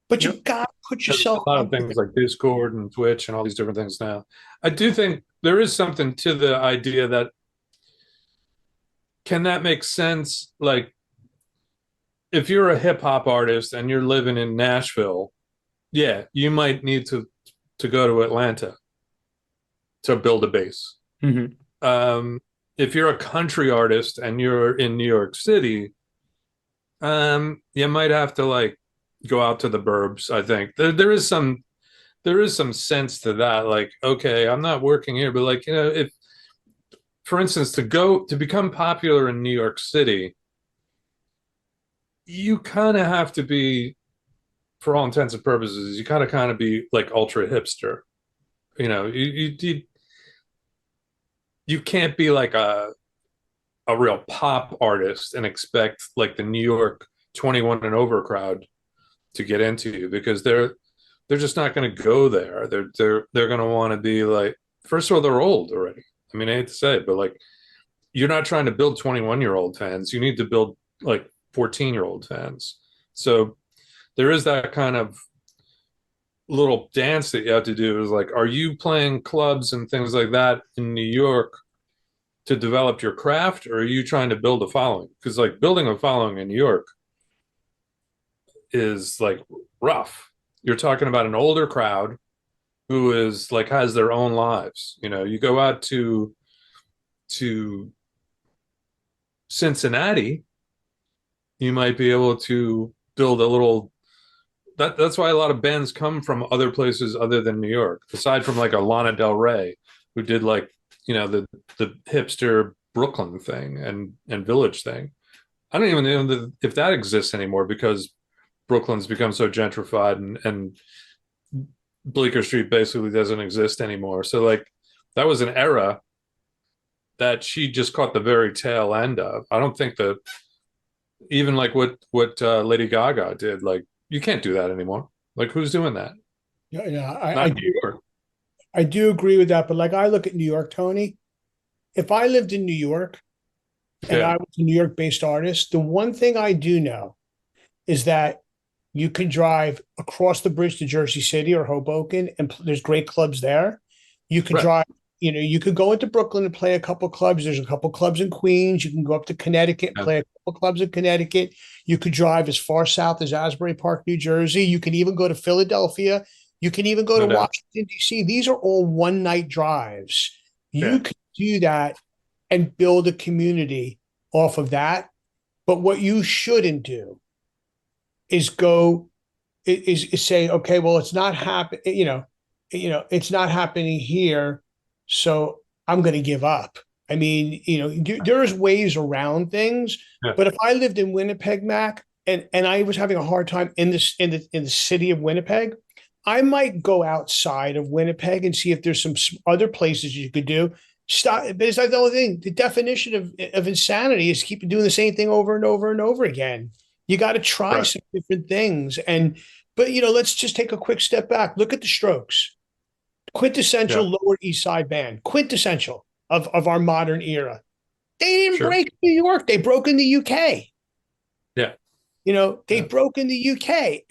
But you got to put yourself. There's a lot of things like Discord and Twitch and all these different things now. I do think there is something to the idea that, can that make sense? Like, if you're a hip hop artist and you're living in Nashville, yeah, you might need to go to Atlanta to build a base. Mm-hmm. If you're a country artist and you're in New York City, you might have to like go out to the burbs. I think there is some sense to that. Like, okay, I'm not working here, but like, if, for instance, to become popular in New York City, you kind of have to be, for all intents and purposes, you kind of be like ultra hipster. You you can't be like a real pop artist and expect like the New York 21 and over crowd to get into you, because they're just not going to go there. They're going to want to be like, first of all, they're old already. I mean, I hate to say it, but like, you're not trying to build 21-year-old fans. You need to build like 14-year-old fans. So there is that kind of little dance that you have to do, is like, are you playing clubs and things like that in New York to develop your craft, or are you trying to build a following? Because like building a following in New York is like rough. You're talking about an older crowd who is like has their own lives. You know, you go out to Cincinnati, you might be able to build a little. That's why a lot of bands come from other places other than New York, aside from like a Lana Del Rey, who did like, you know, the hipster Brooklyn thing and Village thing. I don't even know if that exists anymore, because Brooklyn's become so gentrified, and Bleecker Street basically doesn't exist anymore. So like that was an era that she just caught the very tail end of. I don't think that even like what Lady Gaga did, like you can't do that anymore. Like who's doing that? Yeah, yeah, Not New York. I do agree with that. But like I look at New York, Tony. If I lived in New York and Yeah, I was a New York-based artist, the one thing I do know is that you can drive across the bridge to Jersey City or Hoboken, and there's great clubs there. You can right. drive, you could go into Brooklyn and play a couple clubs. There's a couple clubs in Queens. You can go up to Connecticut and Yeah. play a couple clubs in Connecticut. You could drive as far south as Asbury Park, New Jersey. You can even go to Philadelphia. You can even go to No doubt. Washington, D.C. These are all one night drives. You Yeah, could do that and build a community off of that. But what you shouldn't do is go is say, okay, well, it's not happening, it's not happening here, so I'm going to give up. I mean, there's ways around things, yeah. but if I lived in Winnipeg, Mac, and I was having a hard time in the city of Winnipeg, I might go outside of Winnipeg and see if there's some other places you could do. Stop, but it's like the only thing. The definition of insanity is keep doing the same thing over and over and over again. You got to try Right. some different things. But let's just take a quick step back. Look at the Strokes, Yeah, quintessential Lower East Side band, quintessential of our modern era. They didn't sure. break New York. They broke in the UK. Yeah, They yeah. broke in the UK.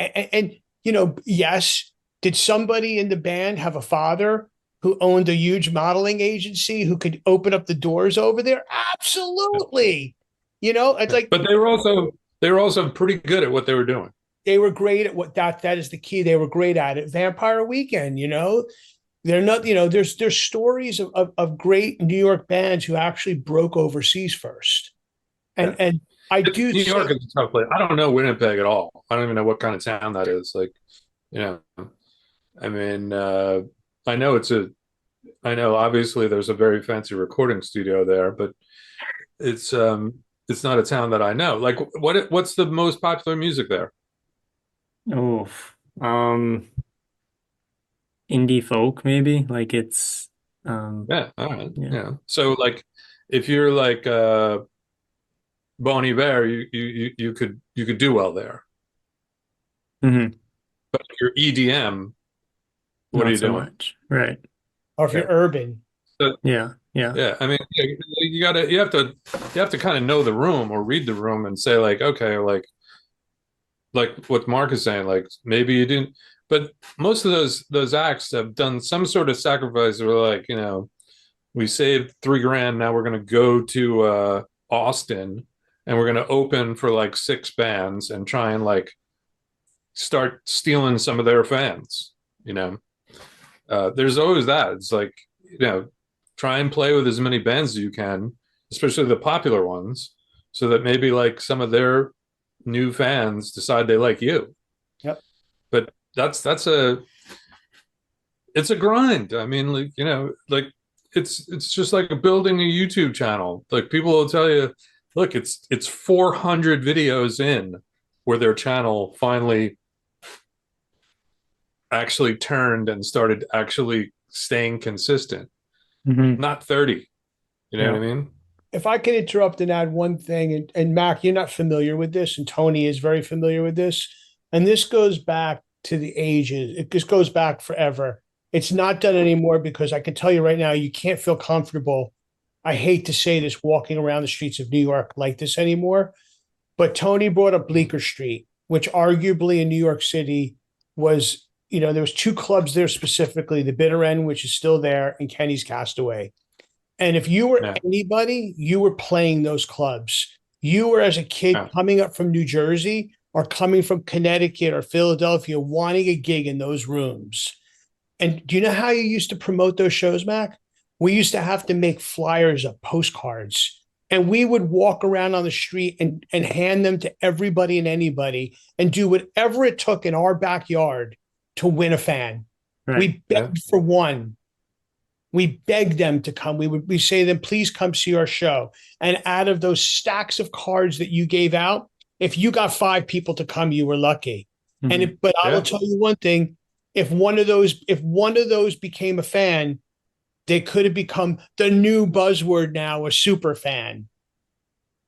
Yes, did somebody in the band have a father who owned a huge modeling agency who could open up the doors over there? Absolutely. It's Yeah. like But they were also pretty good at what they were doing. they were great at what that is the key. They were great at it. Vampire Weekend, they're not, there's stories of great New York bands who actually broke overseas first. Yeah. And I do New York think is a tough place. I don't know Winnipeg at all. I don't even know what kind of town that is. Like, you know, I mean, I know I know obviously there's a very fancy recording studio there, but it's not a town that I know. Like, what's the most popular music there? Oh, um, indie folk maybe. Like it's Yeah, all right, yeah. yeah. So like, if you're like Bon Iver, you could do well there. Hmm. But if you're EDM, what are Not you so doing? much. Right. or if Yeah. you're urban, So, Yeah. Yeah. yeah, I mean, yeah, you have to kind of know the room or read the room and say like, okay, like what Mark is saying, like maybe you didn't, but most of those acts have done some sort of sacrifice. Or like, we saved 3 grand. Now we're going to go to Austin, and we're going to open for like 6 bands and try and like start stealing some of their fans. You know, there's always that. It's like, try and play with as many bands as you can, especially the popular ones, so that maybe like some of their new fans decide they like you. yep. But it's a grind. I mean, like, like it's just like building a YouTube channel. Like people will tell you, look, it's 400 videos in where their channel finally actually turned and started actually staying consistent. Hmm. Not 30. You know what Yeah. I mean? If I can interrupt and add one thing, and Mac, you're not familiar with this, and Tony is very familiar with this, and this goes back to the ages. It just goes back forever. It's not done anymore because I can tell you right now, you can't feel comfortable. I hate to say this, walking around the streets of New York like this anymore. But Tony brought up Bleecker Street, which arguably in New York City was, there was two clubs there specifically, the Bitter End, which is still there, and Kenny's Castaway. And if you were Yeah. anybody, you were playing those clubs. You were, as a kid Yeah. coming up from New Jersey or coming from Connecticut or Philadelphia, wanting a gig in those rooms. And do you know how you used to promote those shows, Mac? We used to have to make flyers of postcards, and we would walk around on the street and hand them to everybody and anybody and do whatever it took in our backyard to win a fan. Right. We begged for one. We begged them to come. We say to them, please come see our show. And out of those stacks of cards that you gave out, if you got 5 people to come, you were lucky. Mhm. But I will Yeah. tell you one thing: if one of those became a fan, they could have become the new buzzword now, a super fan.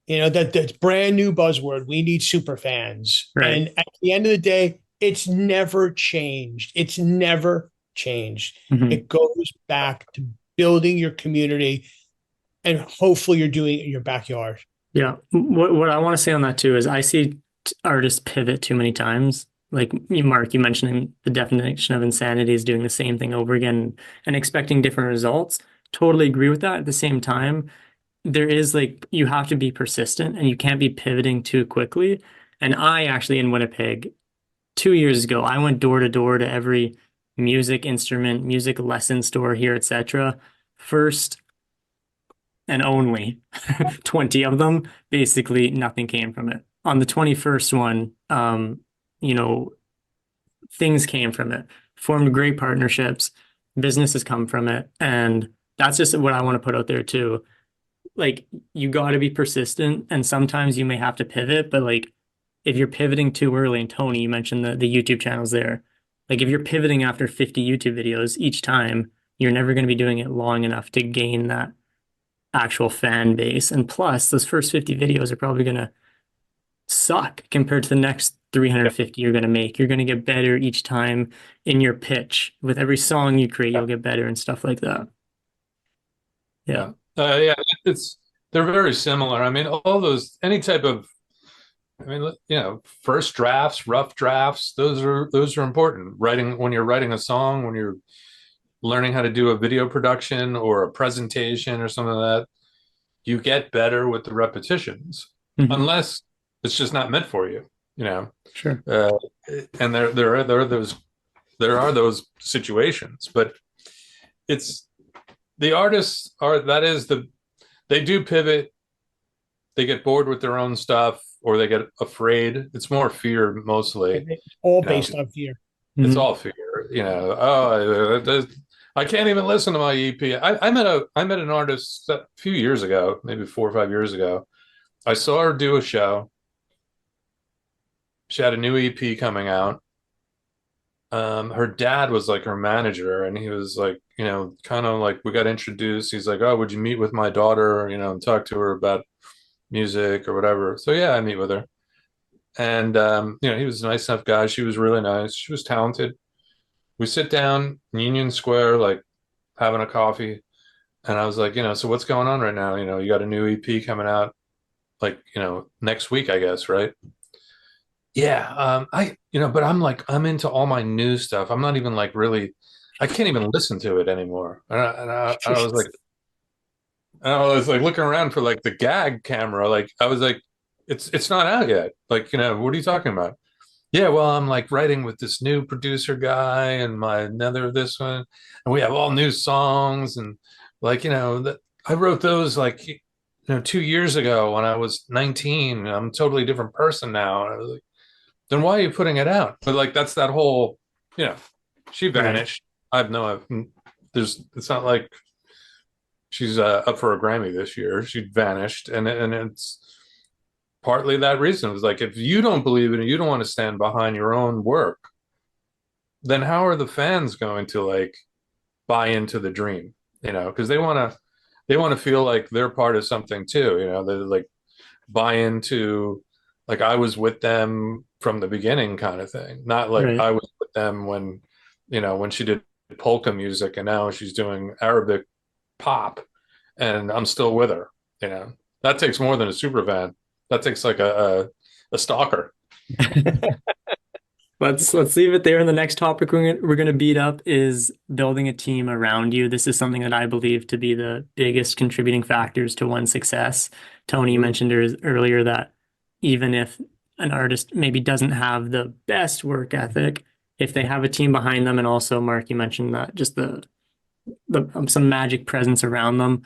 That's brand new buzzword. We need super fans. Right. And at the end of the day, it's never changed. It's never changed. Mhm. It goes back to building your community, and hopefully you're doing it in your backyard. Yeah. What I want to say on that too is I see artists pivot too many times. Like Mark, you mentioned the definition of insanity is doing the same thing over again and expecting different results. Totally agree with that. At the same time, there is like you have to be persistent and you can't be pivoting too quickly. And I actually in Winnipeg 2 years ago, I went door to door to every music instrument, music lesson store here, etc. First and only 20 of them, basically nothing came from it. On the 21st one, you know, things came from it, formed great partnerships, businesses come from it. And that's just what I want to put out there too. Like, you got to be persistent, and sometimes you may have to pivot, but like, if you're pivoting too early, and Tony, you mentioned the YouTube channels there, like if you're pivoting after 50 YouTube videos each time, you're never going to be doing it long enough to gain that actual fan base. And plus, those first 50 videos are probably going to suck compared to the next 350 you're going to make. You're going to get better each time in your pitch. With every song you create, you'll get better and stuff like that. Yeah. Yeah, it's they're very similar. I mean, all those any type of, I mean, first drafts, rough drafts, those are important. Writing when you're writing a song, when you're learning how to do a video production or a presentation or something like that, you get better with the repetitions, Mhm. unless it's just not meant for you, you know. Sure. And there are those situations, but it's the artists are that is the they do pivot, they get bored with their own stuff or they get afraid. It's more fear mostly. All You know, based on fear. it's Mhm. all fear. I can't even listen to my EP. I met an artist a few years ago, maybe 4 or 5 years ago. I saw her do a show. She had a new EP coming out. Her dad was like her manager, and he was like, kind of like we got introduced. He's like, "Oh, would you meet with my daughter, and talk to her about music or whatever?" So yeah, I meet with her. And he was a nice enough guy. She was really nice. She was talented. We sit down in Union Square, like having a coffee, and I was like, so what's going on right now? You got a new EP coming out, like, next week, I guess, right? Yeah, but I'm into all my new stuff. I'm not even like really, I can't even listen to it anymore. And I was like looking around for like the gag camera. Like I was like, it's not out yet. Like, what are you talking about? Yeah, well, I'm like writing with this new producer guy and my another this one, and we have all new songs and like, that I wrote those like 2 years ago when I was 19. I'm a totally different person now. And I was like, then why are you putting it out? But like that's that whole, you know, she Right. vanished. It's not like she's up for a Grammy this year. She vanished, and it's partly that reason. It was like if you don't believe it and you don't want to stand behind your own work, then how are the fans going to like buy into the dream? Because they want to. they want to feel like they're part of something too. They like buy into, like I was with them from the beginning kind of thing. Not like Right. I was with them when she did polka music and now she's doing Arabic pop and I'm still with her. You know, that takes more than a super fan. That takes like a stalker. Let's leave it there. And the next topic we're gonna beat up is building a team around you. This is something that I believe to be the biggest contributing factors to one's success. Tony, you mentioned earlier that even if an artist maybe doesn't have the best work ethic, if they have a team behind them, and also Mark, you mentioned that just the some magic presence around them,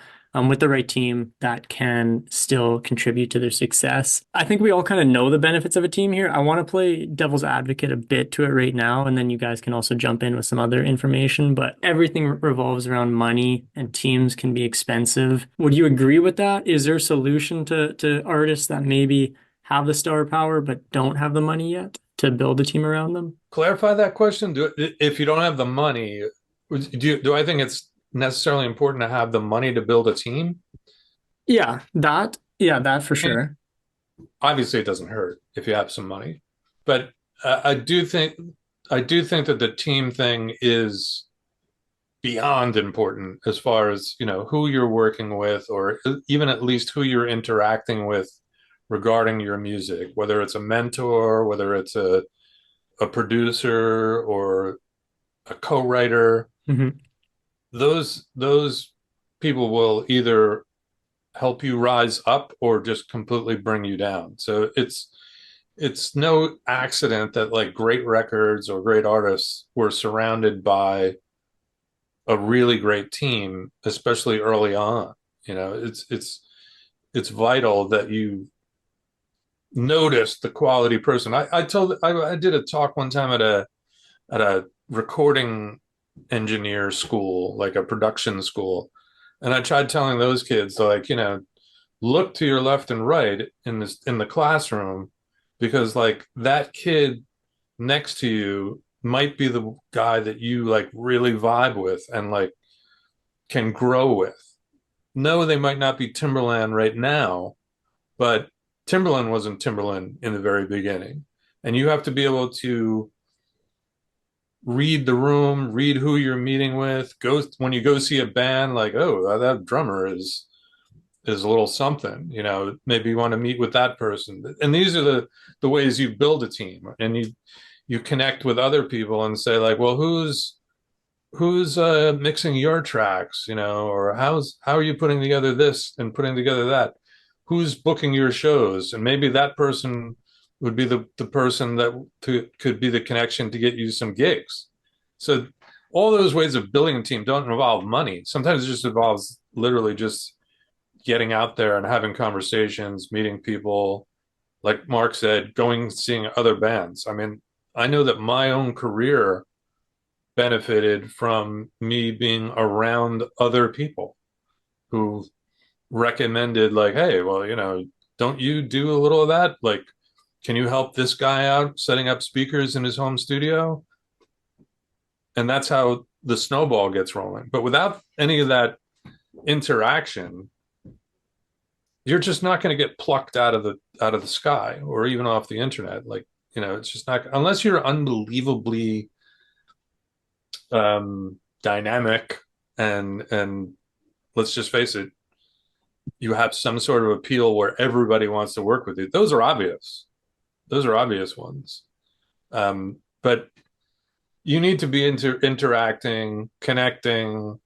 with the right team that can still contribute to their success. I think we all kind of know the benefits of a team here. I want to play devil's advocate a bit to it right now, and then you guys can also jump in with some other information. But everything revolves around money, and teams can be expensive. Would you agree with that? Is there a solution to artists that maybe have the star power but don't have the money yet to build a team around them? Clarify that question. If you don't have the money, do I think it's necessarily important to have the money to build a team? Yeah, that for I mean, sure. obviously, it doesn't hurt if you have some money, but I do think that the team thing is beyond important as far as who you're working with, or even at least who you're interacting with regarding your music, whether it's a mentor, whether it's a producer or a co-writer. Hmm. Those people will either help you rise up or just completely bring you down. So it's no accident that like great records or great artists were surrounded by a really great team, especially early on. It's vital that you notice the quality person. I did a talk one time at a recording engineer school, like a production school. And I tried telling those kids, like, look to your left and right in the classroom, because like that kid next to you might be the guy that you like really vibe with and like can grow with. No, they might not be Timberland right now, but Timberland wasn't Timberland in the very beginning. And you have to be able to read the room, read who you're meeting with. Go when you go see a band, like, oh, that drummer is a little something. Maybe you want to meet with that person. And these are the ways you build a team, and you connect with other people and say like, well, who's mixing your tracks, or how are you putting together this and putting together that? Who's booking your shows? And maybe that person would be the person that could be the connection to get you some gigs. So all those ways of building a team don't involve money. Sometimes it just involves literally just getting out there and having conversations, meeting people. Like Mark said, going seeing other bands. I mean, I know that my own career benefited from me being around other people who recommended like, hey, well, don't you do a little of that? Like, can you help this guy out setting up speakers in his home studio? And that's how the snowball gets rolling. But without any of that interaction, you're just not going to get plucked out of the sky or even off the internet. Like, it's just not, unless you're unbelievably dynamic and let's just face it, you have some sort of appeal where everybody wants to work with you. Those are obvious. Those are obvious ones. But you need to be interacting, connecting,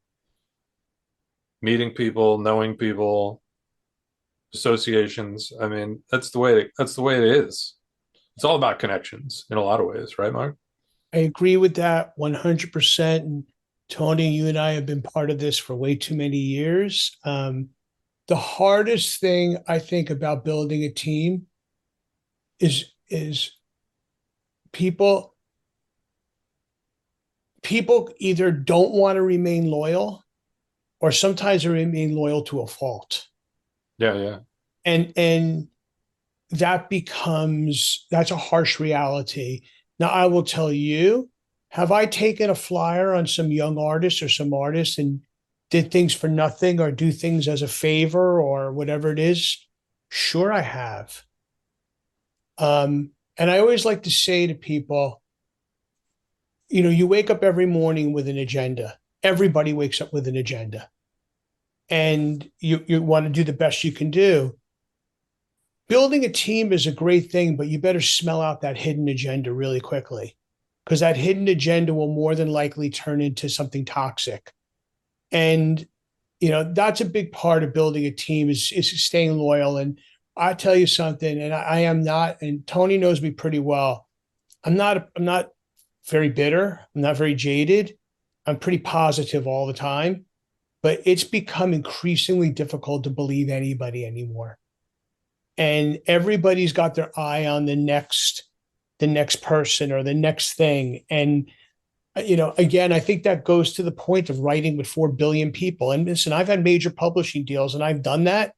meeting people, knowing people, associations. I mean, that's the way it is. It's all about connections in a lot of ways, right, Mark? I agree with that 100%. And Tony, you and I have been part of this for way too many years. The hardest thing I think about building a team is people either don't want to remain loyal, or sometimes they remain loyal to a fault. Yeah, yeah. And that's a harsh reality. Now, I will tell you, have I taken a flyer on some young artist or some artist and did things for nothing or do things as a favor or whatever it is? Sure, I have. And I always like to say to people, you wake up every morning with an agenda. Everybody wakes up with an agenda. And you want to do the best you can do. Building a team is a great thing, but you better smell out that hidden agenda really quickly, because that hidden agenda will more than likely turn into something toxic. And that's a big part of building a team is staying loyal. And I tell you something, and I am not, and Tony knows me pretty well. I'm not very bitter. I'm not very jaded. I'm pretty positive all the time, but it's become increasingly difficult to believe anybody anymore. And everybody's got their eye on the next person or the next thing. And again, I think that goes to the point of writing with 4 billion people. And listen, I've had major publishing deals and I've done that.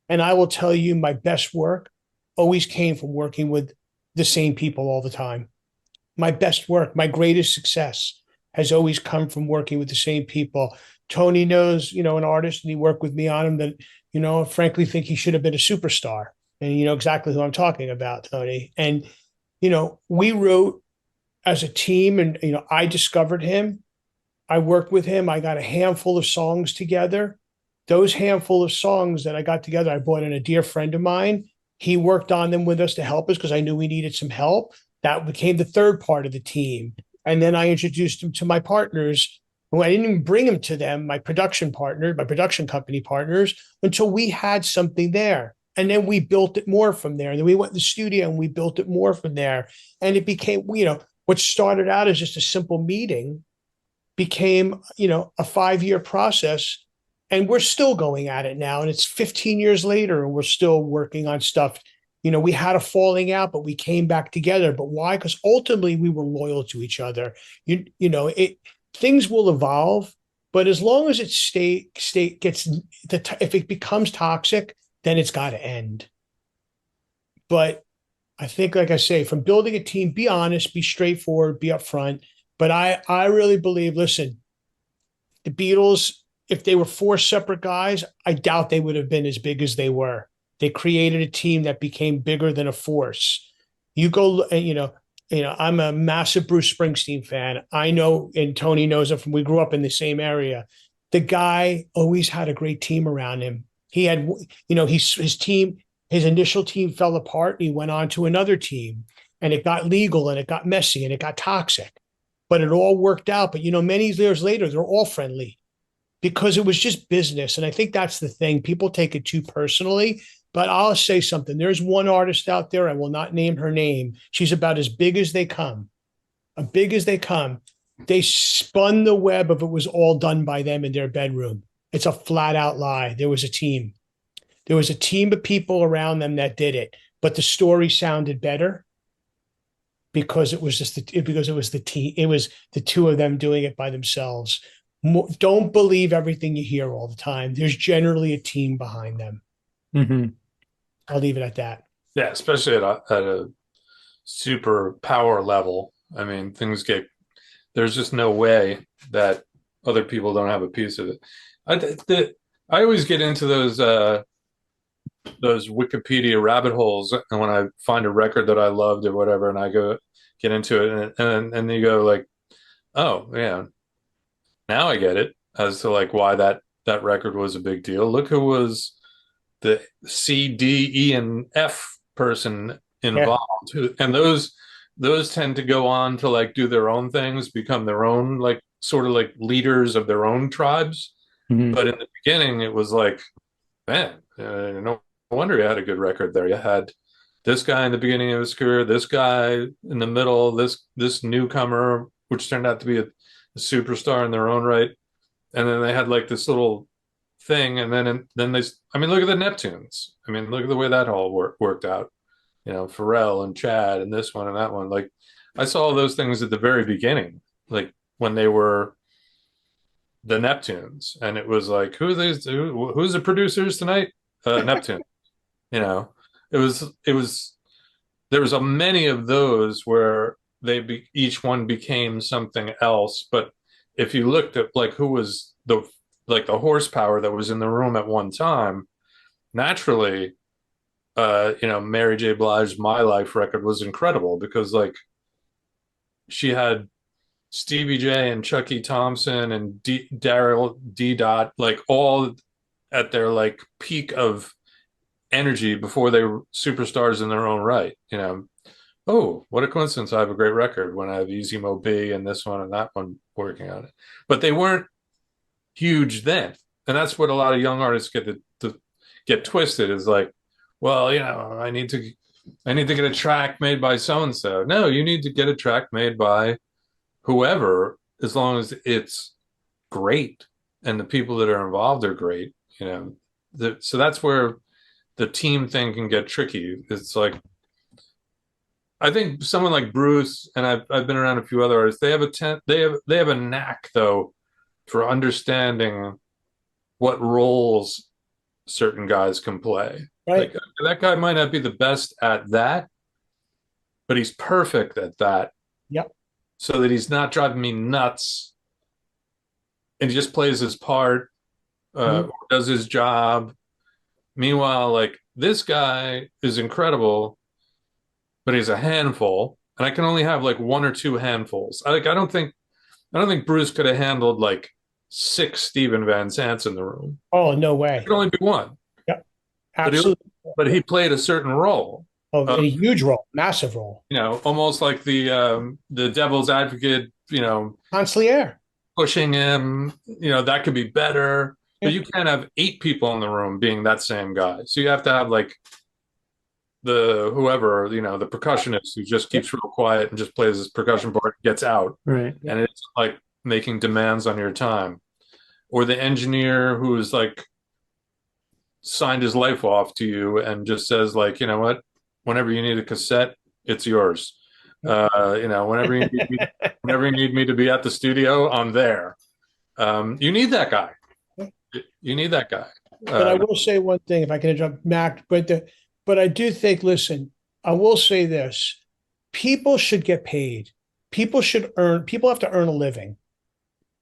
And I will tell you, my best work always came from working with the same people all the time. My best work, my greatest success has always come from working with the same people. Tony knows, an artist, and he worked with me on him that, frankly, think he should have been a superstar. And you know exactly who I'm talking about, Tony. And, we wrote as a team, and, I discovered him. I worked with him. I got a handful of songs together. Those handful of songs that I got together, I brought in a dear friend of mine. He worked on them with us to help us because I knew we needed some help. That became the third part of the team. And then I introduced him to my partners. Well, I didn't even bring him to them, my production company partners, until we had something there. And then we built it more from there. And then we went to the studio and we built it more from there. And it became, what started out as just a simple meeting became, a 5-year process. And we're still going at it now. And it's 15 years later, and we're still working on stuff. We had a falling out, but we came back together. But why? Because ultimately we were loyal to each other. Things will evolve, but as long as it if it becomes toxic, then it's got to end. But I think, like I say, from building a team, be honest, be straightforward, be upfront. But I really believe, listen, the Beatles, if they were 4 separate guys, I doubt they would have been as big as they were. They created a team that became bigger than a force. You go, I'm a massive Bruce Springsteen fan. I know, and Tony knows it we grew up in the same area. The guy always had a great team around him. He had, his team, his initial team fell apart. And he went on to another team, and it got legal, and it got messy, and it got toxic. But it all worked out. But many years later, they're all friendly because it was just business. And I think that's the thing. People take it too personally. But I'll say something. There's one artist out there, I will not name her name. She's about as big as they come. As big as they come. They spun the web of it was all done by them in their bedroom. It's a flat out lie. There was a team. There was a team of people around them that did it. But the story sounded better because it was the team. It was the two of them doing it by themselves. Don't believe everything you hear all the time. There's generally a team behind them. Mm-hmm. I'll leave it at that. Yeah, especially at a super power level. I mean, there's just no way that other people don't have a piece of it. I always get into those Wikipedia rabbit holes, and when I find a record that I loved or whatever, and I go get into it, and you go like, oh yeah, now I get it as to like why that record was a big deal. Look who was the C, D, E, and F person involved. Yeah. And those tend to go on to like do their own things, become their own like sort of like leaders of their own tribes. Mm-hmm. But in the beginning, it was like, man, no wonder you had a good record there. You had this guy in the beginning of his career, this guy in the middle, this newcomer, which turned out to be a superstar in their own right. And then they had like this little thing, and then they, I mean, look at the Neptunes. I mean, look at the way that all worked out. Pharrell and Chad and this one and that one. Like, I saw those things at the very beginning, like when they were the Neptunes, and it was like, who's the producers tonight? Neptune. It was there was many of those where each one became something else. But if you looked at like who was the like the horsepower that was in the room at one time, naturally, Mary J. Blige's My Life record was incredible because like she had Stevie J and Chucky Thompson and Daryl D. Dot, like all at their like peak of energy before they were superstars in their own right. Oh, what a coincidence! I have a great record when I have Easy Mo B and this one and that one working on it. But they weren't huge then, and that's what a lot of young artists to get twisted. Is like, well, I need to get a track made by so and so. No, you need to get a track made by whoever, as long as it's great and the people that are involved are great. So that's where the team thing can get tricky. It's like, I think someone like Bruce, and I've been around a few other artists. They have a knack though for understanding what roles certain guys can play. Right. Like that guy might not be the best at that, but he's perfect at that. Yep. So that he's not driving me nuts, and he just plays his part, does his job. Meanwhile, like this guy is incredible, but he's a handful, and I can only have like one or two handfuls. I don't think Bruce could have handled like 6 Steven Van Zants in the room. Oh, no way. It could only be one. Yep. Absolutely. But he played a certain role. Oh, a huge role, massive role. Almost like the devil's advocate, Consigliere. pushing him, that could be better. But you can't have 8 people in the room being that same guy. So you have to have like the percussionist who just keeps real quiet and just plays his percussion part, gets out. Right. And it's like making demands on your time. Or the engineer who is like signed his life off to you and just says like, you know what, whenever you need a cassette, it's yours. Whenever you need me to be at the studio, I'm there. You need that guy. You need that guy. But I will say one thing, if I can interrupt, Mac, but I do think, listen, I will say this. People should get paid. People have to earn a living.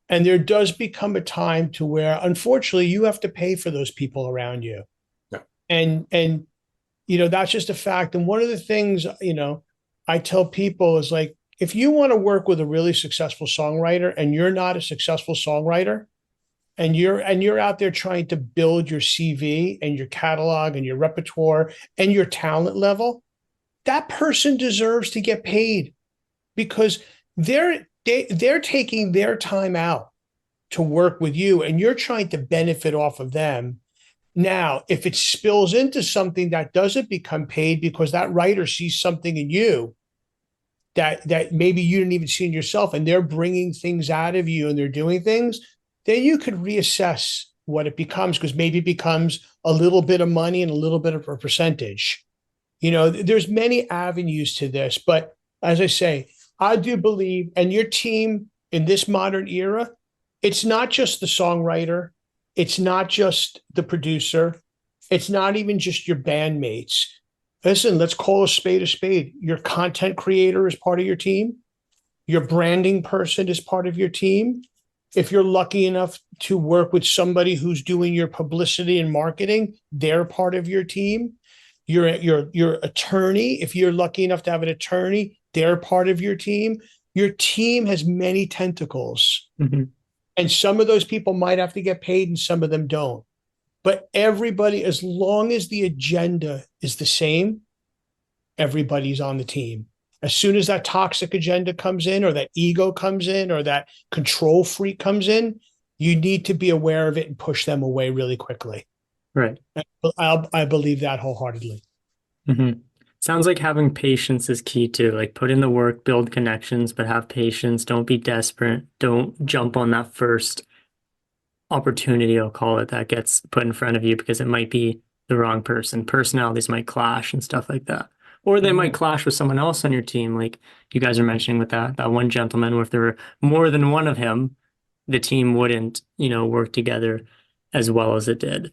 And there does become a time to where, unfortunately, you have to pay for those people around you. Yeah. And that's just a fact. And one of the things, I tell people is like, if you want to work with a really successful songwriter and you're not a successful songwriter, and you're out there trying to build your CV and your catalog and your repertoire and your talent level, that person deserves to get paid because they're taking their time out to work with you and you're trying to benefit off of them. Now, if it spills into something that doesn't become paid because that writer sees something in you that maybe you didn't even see in yourself and they're bringing things out of you and they're doing things, then you could reassess what it becomes, because maybe it becomes a little bit of money and a little bit of a percentage. There's many avenues to this, but as I say, I do believe, and your team in this modern era, it's not just the songwriter, it's not just the producer, it's not even just your bandmates. Listen, let's call a spade a spade. Your content creator is part of your team. Your branding person is part of your team. If you're lucky enough to work with somebody who's doing your publicity and marketing, they're part of your team. Your attorney, if you're lucky enough to have an attorney, they're part of your team. Your team has many tentacles. Mm-hmm. And some of those people might have to get paid and some of them don't. But everybody, as long as the agenda is the same, everybody's on the team. As soon as that toxic agenda comes in or that ego comes in or that control freak comes in, you need to be aware of it and push them away really quickly. Right. I believe that wholeheartedly. Mm-hmm. Sounds like having patience is key too. Like put in the work, build connections, but have patience. Don't be desperate. Don't jump on that first opportunity, I'll call it, that gets put in front of you because it might be the wrong person. Personalities might clash and stuff like that. Or they might clash with someone else on your team, like you guys are mentioning with that one gentleman, or if there were more than one of him, the team wouldn't, work together as well as it did.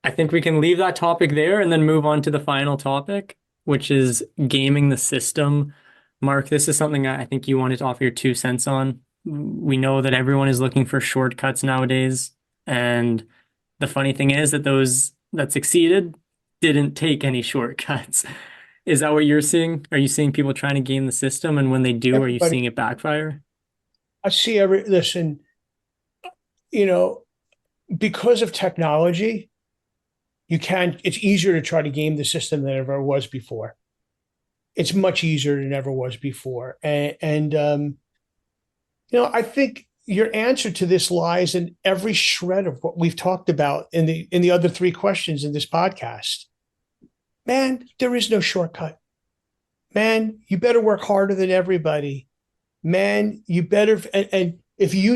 I think we can leave that topic there and then move on to the final topic, which is gaming the system. Mark, this is something I think you wanted to offer your 2 cents on. We know that everyone is looking for shortcuts nowadays. And the funny thing is that those that succeeded didn't take any shortcuts. Is that what you're seeing? Are you seeing people trying to game the system? And when they do, are you Everybody, seeing it backfire? I see listen, you know, because of technology, it's easier to try to game the system than ever was before. It's much easier than ever was before. I think your answer to this lies in every shred of what we've talked about in the other three questions in this podcast. Man, there is no shortcut. Man, you better work harder than everybody. Man, you better and if you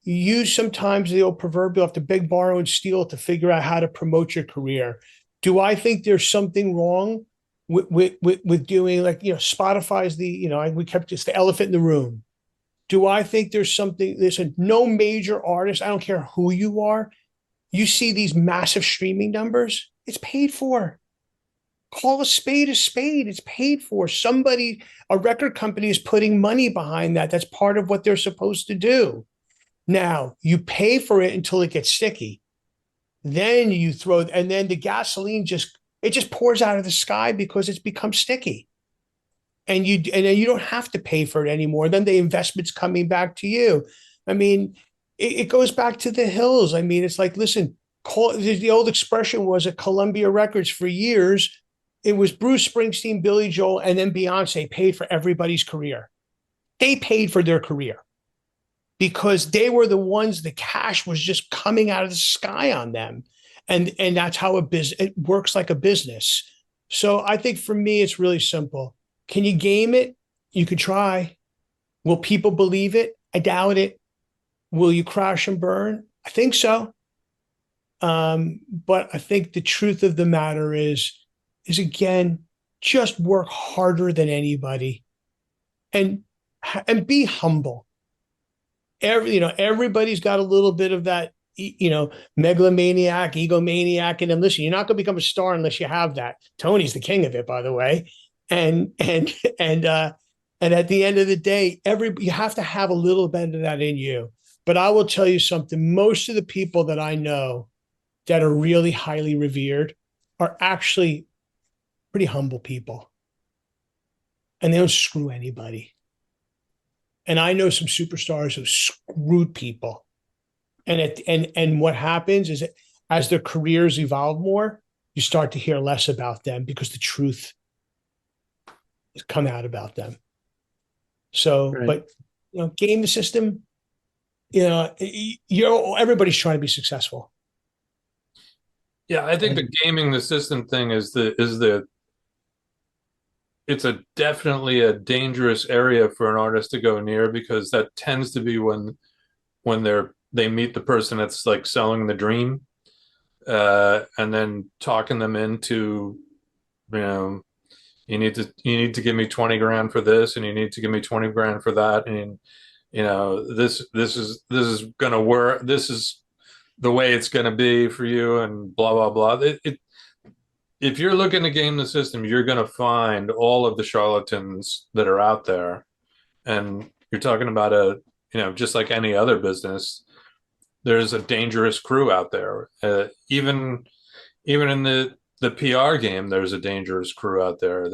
use sometimes the old proverbial have to beg, borrow, and steal to figure out how to promote your career. Do I think there's something wrong with doing like Spotify's we kept just the elephant in the room. Do I think there's something? Listen, no major artist. I don't care who you are. You see these massive streaming numbers. It's paid for. Call a spade a spade. It's paid for. A record company is putting money behind that. That's part of what they're supposed to do. Now, you pay for it until it gets sticky. Then and then the gasoline just pours out of the sky because it's become sticky. And then you don't have to pay for it anymore. Then the investment's coming back to you. I mean, it goes back to the hills. I mean, it's like, listen, the old expression was at Columbia Records for years. It was Bruce Springsteen, Billy Joel, and then Beyonce paid for everybody's career. They paid for their career because they were the ones, the cash was just coming out of the sky on them. And that's how it works like a business. So I think for me, it's really simple. Can you game it? You could try. Will people believe it? I doubt it. Will you crash and burn? I think so. But I think the truth of the matter is again, just work harder than anybody and be humble. Everybody's got a little bit of that, megalomaniac, egomaniac in them. Listen, you're not going to become a star unless you have that. Tony's the king of it, by the way. And at the end of the day, you have to have a little bit of that in you. But I will tell you something. Most of the people that I know that are really highly revered are actually pretty humble people. And they don't screw anybody. And I know some superstars who screwed people. And what happens is that as their careers evolve more, you start to hear less about them because the truth has come out about them. So, Right. but game the system. Everybody's trying to be successful. Yeah, I think the gaming the system thing it's definitely a dangerous area for an artist to go near because that tends to be when they meet the person that's like selling the dream, and then talking them into, you need to give me 20 grand for this, and you need to give me 20 grand for that, and this is gonna work. This is the way it's gonna be for you, and blah blah blah. If you're looking to game the system, you're going to find all of the charlatans that are out there. And you're talking about just like any other business, there's a dangerous crew out there. Even in the PR game, there's a dangerous crew out there.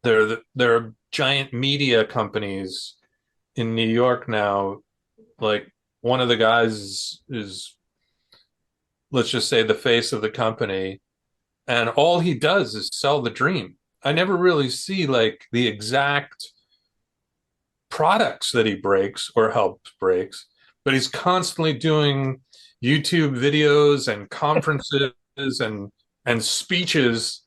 There are giant media companies in New York now. Like one of the guys is, let's just say, the face of the company, and all he does is sell the dream. I never really see like the exact products that he breaks or helps breaks, but he's constantly doing YouTube videos and conferences and speeches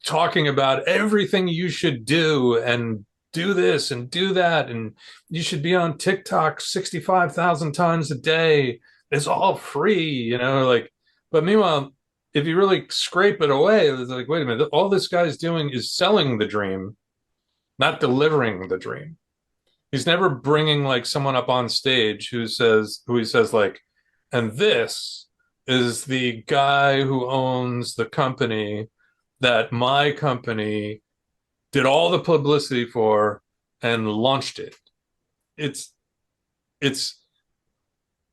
talking about everything you should do and do this and do that, and you should be on TikTok 65,000 times a day. It's all free, like. But meanwhile, if you really scrape it away, it's like, wait a minute, all this guy's doing is selling the dream, not delivering the dream. He's never bringing like someone up on stage who he says like, and this is the guy who owns the company that my company did all the publicity for and launched it. It's it's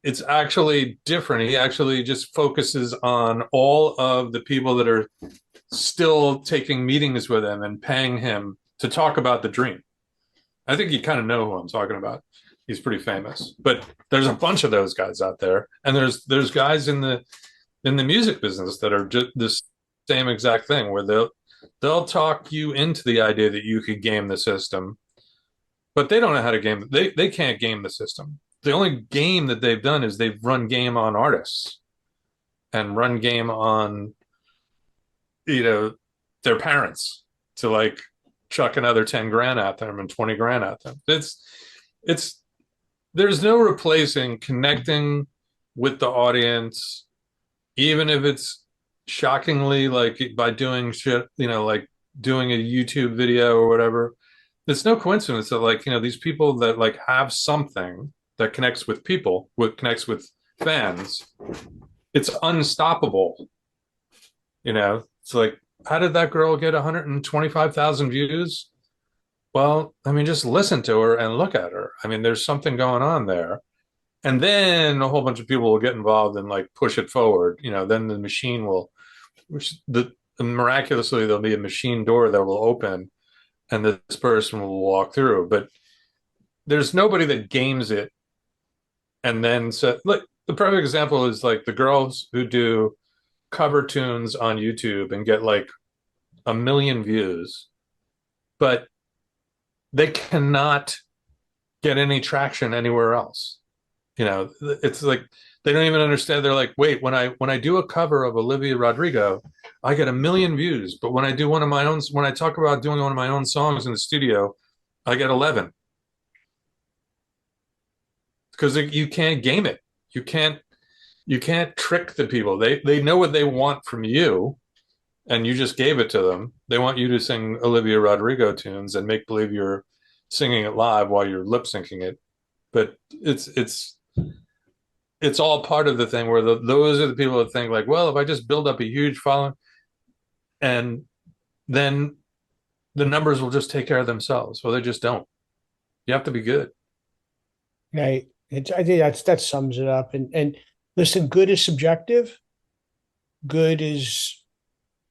it's actually different. He actually just focuses on all of the people that are still taking meetings with him and paying him to talk about the dream. I think you kind of know who I'm talking about. He's pretty famous, but there's a bunch of those guys out there, and there's guys in the music business that are just the same exact thing, where they'll talk you into the idea that you could game the system, but they don't know how to game. They can't game the system. The only game that they've done is they've run game on artists and run game on, you know, their parents to like chuck another 10 grand at them and 20 grand at them. It's there's no replacing connecting with the audience, even if it's shockingly like by doing shit, you know, like doing a YouTube video or whatever. It's no coincidence that like, you know, these people that like have something that connects with people, what connects with fans, it's unstoppable. You know, it's like, how did that girl get 125,000 views? Well, I mean, just listen to her and look at her. I mean, there's something going on there. And then a whole bunch of people will get involved and like push it forward. You know, then the machine will, which the miraculously there'll be a machine door that will open and this person will walk through. But there's nobody that games it and then so like the perfect example is like the girls who do cover tunes on YouTube and get like 1 million views, but they cannot get any traction anywhere else. You know, it's like they don't even understand. They're like, wait, when I do a cover of Olivia Rodrigo, I get 1 million views, but when I do one of my own, when I talk about doing one of my own songs in the studio, I get 11 because you can't game it. You can't trick the people. They know what they want from you, and you just gave it to them. They want you to sing Olivia Rodrigo tunes and make believe you're singing it live while you're lip syncing it. But it's all part of the thing where those are the people that think like, well, if I just build up a huge following, and then the numbers will just take care of themselves. Well, they just don't. You have to be good. Right. I think that sums it up. And listen, good is subjective. Good is,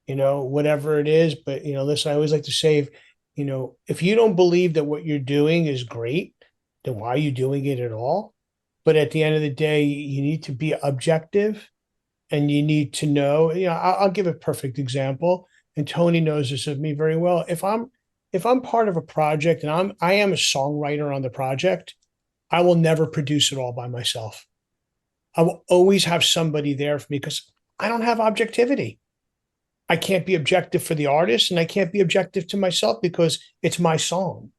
whatever it is. But listen, I always like to say, if you don't believe that what you're doing is great, then why are you doing it at all? But at the end of the day, you need to be objective, and you need to know. I'll give a perfect example, and Tony knows this of me very well. If I'm part of a project and I am a songwriter on the project, I will never produce it all by myself. I will always have somebody there for me because I don't have objectivity. I can't be objective for the artist, and I can't be objective to myself because it's my song.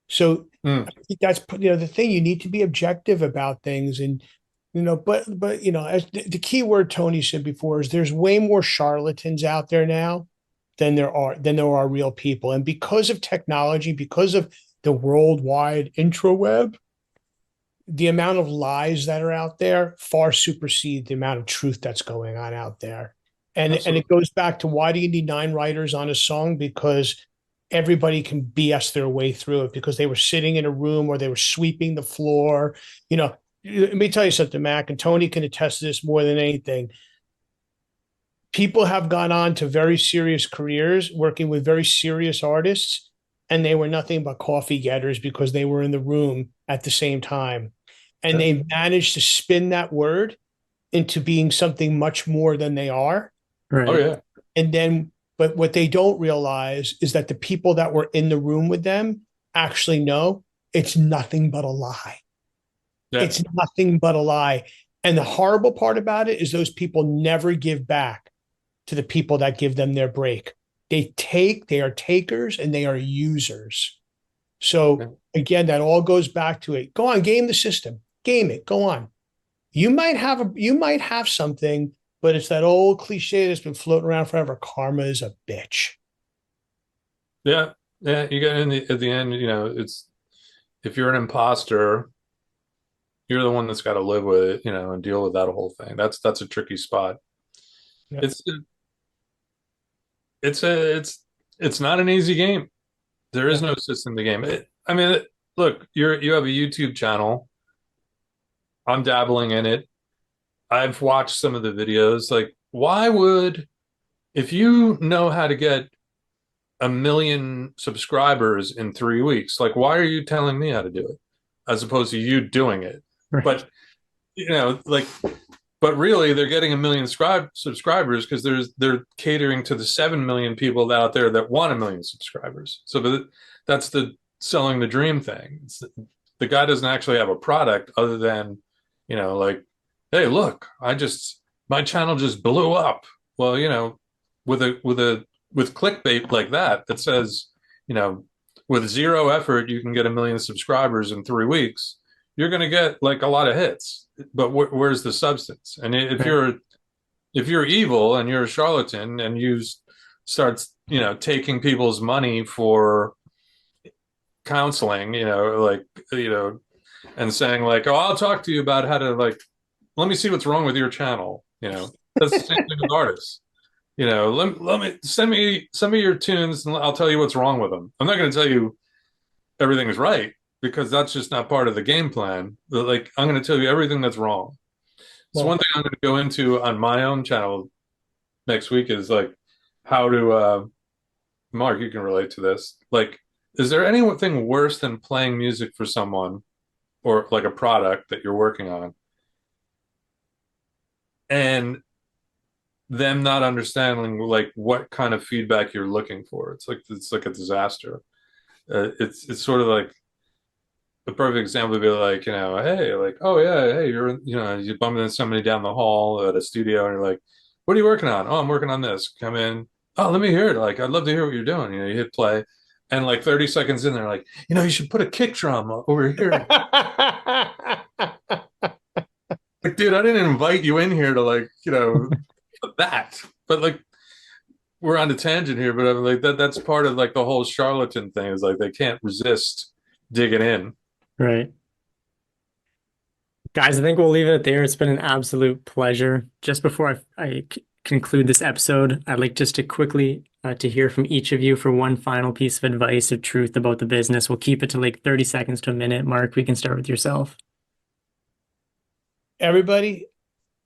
So I think that's the thing. You need to be objective about things, and but as the key word Tony said before is there's way more charlatans out there now than there are real people, and because of technology, because of the worldwide intraweb, the amount of lies that are out there far supersede the amount of truth that's going on out there. And it goes back to, why do you need 9 writers on a song? Because everybody can BS their way through it because they were sitting in a room or they were sweeping the floor. Let me tell you something, Mac, and Tony can attest to this more than anything. People have gone on to very serious careers working with very serious artists, and they were nothing but coffee getters because they were in the room at the same time. And they managed to spin that word into being something much more than they are. Right. Oh, yeah. And then, but what they don't realize is that the people that were in the room with them actually know it's nothing but a lie. Yeah. It's nothing but a lie. And the horrible part about it is those people never give back to the people that give them their break. They are takers, and they are users. So again, that all goes back to it. Go on, game the system, game it, go on. You might have something, but it's that old cliche that's been floating around forever. Karma is a bitch. Yeah. Yeah. You got at the end, it's, if you're an imposter, you're the one that's got to live with it, and deal with that whole thing. That's a tricky spot. Yeah. It's not an easy game. There Yeah. is no system to the game. I mean, look, you have a YouTube channel. I'm dabbling in it. I've watched some of the videos. Like, why would if you know how to get 1 million subscribers in 3 weeks, like why are you telling me how to do it as opposed to you doing it? Right. But like, but really, they're getting 1 million subscribers because they're catering to the 7 million people out there that want 1 million subscribers. So that's the selling the dream thing. The guy doesn't actually have a product other than, like, hey, look, my channel just blew up. Well, with clickbait like that says, you know, with zero effort, you can get 1 million subscribers in 3 weeks. You're going to get like a lot of hits, but where's the substance? And if Right. you're evil and you're a charlatan and you start, taking people's money for counseling, and saying like, oh, I'll talk to you about how to like, let me see what's wrong with your channel. That's the same thing with artists. Let me send me some of your tunes and I'll tell you what's wrong with them. I'm not going to tell you everything is right because that's just not part of the game plan. But like, I'm going to tell you everything that's wrong. So one Well, thing I'm going to go into on my own channel next week is like how to, Mark, you can relate to this. Like, is there anything worse than playing music for someone or like a product that you're working on and them not understanding like what kind of feedback you're looking for? It's like a disaster. It's sort of like the perfect example would be like, hey, like, oh yeah, hey, you bump into somebody down the hall at a studio and you're like, what are you working on? Oh, I'm working on this. Come in. Oh, let me hear it. Like, I'd love to hear what you're doing. You hit play. And like 30 seconds in there, like, you should put a kick drum over here. Like, dude, I didn't invite you in here to like, that. But like, we're on a tangent here, but I'm like that's part of like the whole charlatan thing is like they can't resist digging in. Right. Guys, I think we'll leave it there. It's been an absolute pleasure. Just before I conclude this episode, I'd like just to quickly to hear from each of you for one final piece of advice of truth about the business. We'll keep it to like 30 seconds to a minute. Mark, we can start with yourself. everybody,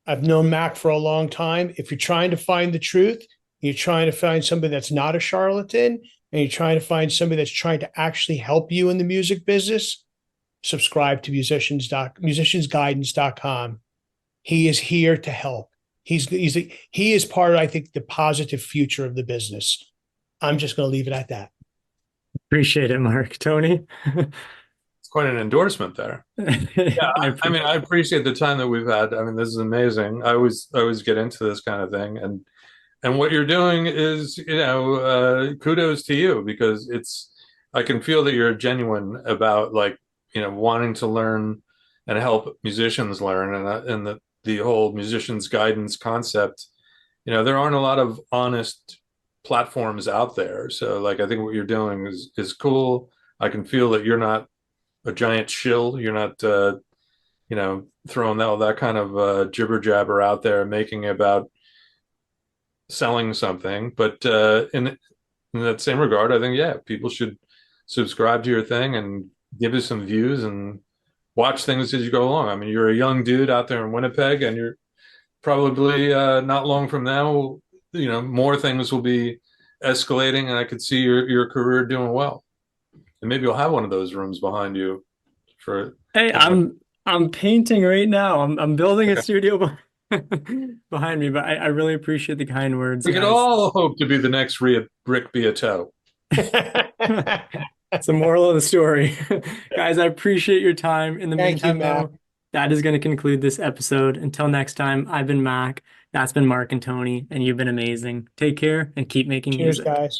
I've known Mac for a long time. If you're trying to find the truth, you're trying to find somebody that's not a charlatan, and you're trying to find somebody that's trying to actually help you in the music business, subscribe to musiciansguidance.com. He is here to help. He is part of, I think, the positive future of the business. I'm just going to leave it at that. Appreciate it, Mark. Tony? It's quite an endorsement there. Yeah, I mean, I appreciate the time that we've had. I mean, this is amazing. I always get into this kind of thing, and what you're doing is, kudos to you because I can feel that you're genuine about like, wanting to learn and help musicians learn, and the whole musicians guidance concept. There aren't a lot of honest platforms out there, so like I think what you're doing is cool. I can feel that you're not a giant shill. You're not, throwing all that kind of jibber jabber out there, making it about selling something. But in that same regard, I think, yeah, people should subscribe to your thing and give you some views and watch things as you go along. I mean, you're a young dude out there in Winnipeg, and you're probably not long from now, more things will be escalating, and I could see your career doing well. And maybe you'll have one of those rooms behind you for Hey, you know I'm painting right now. I'm building a okay. studio behind me, but I really appreciate the kind words, We could guys. all hope to be the next Rick Beato. It's the moral of the story. Guys, I appreciate your time. In the Thank you, meantime, Mac. though, that is going to conclude this episode. Until next time, I've been Mac, that's been Mark and Tony, and you've been amazing. Take care and keep making Cheers, music. guys.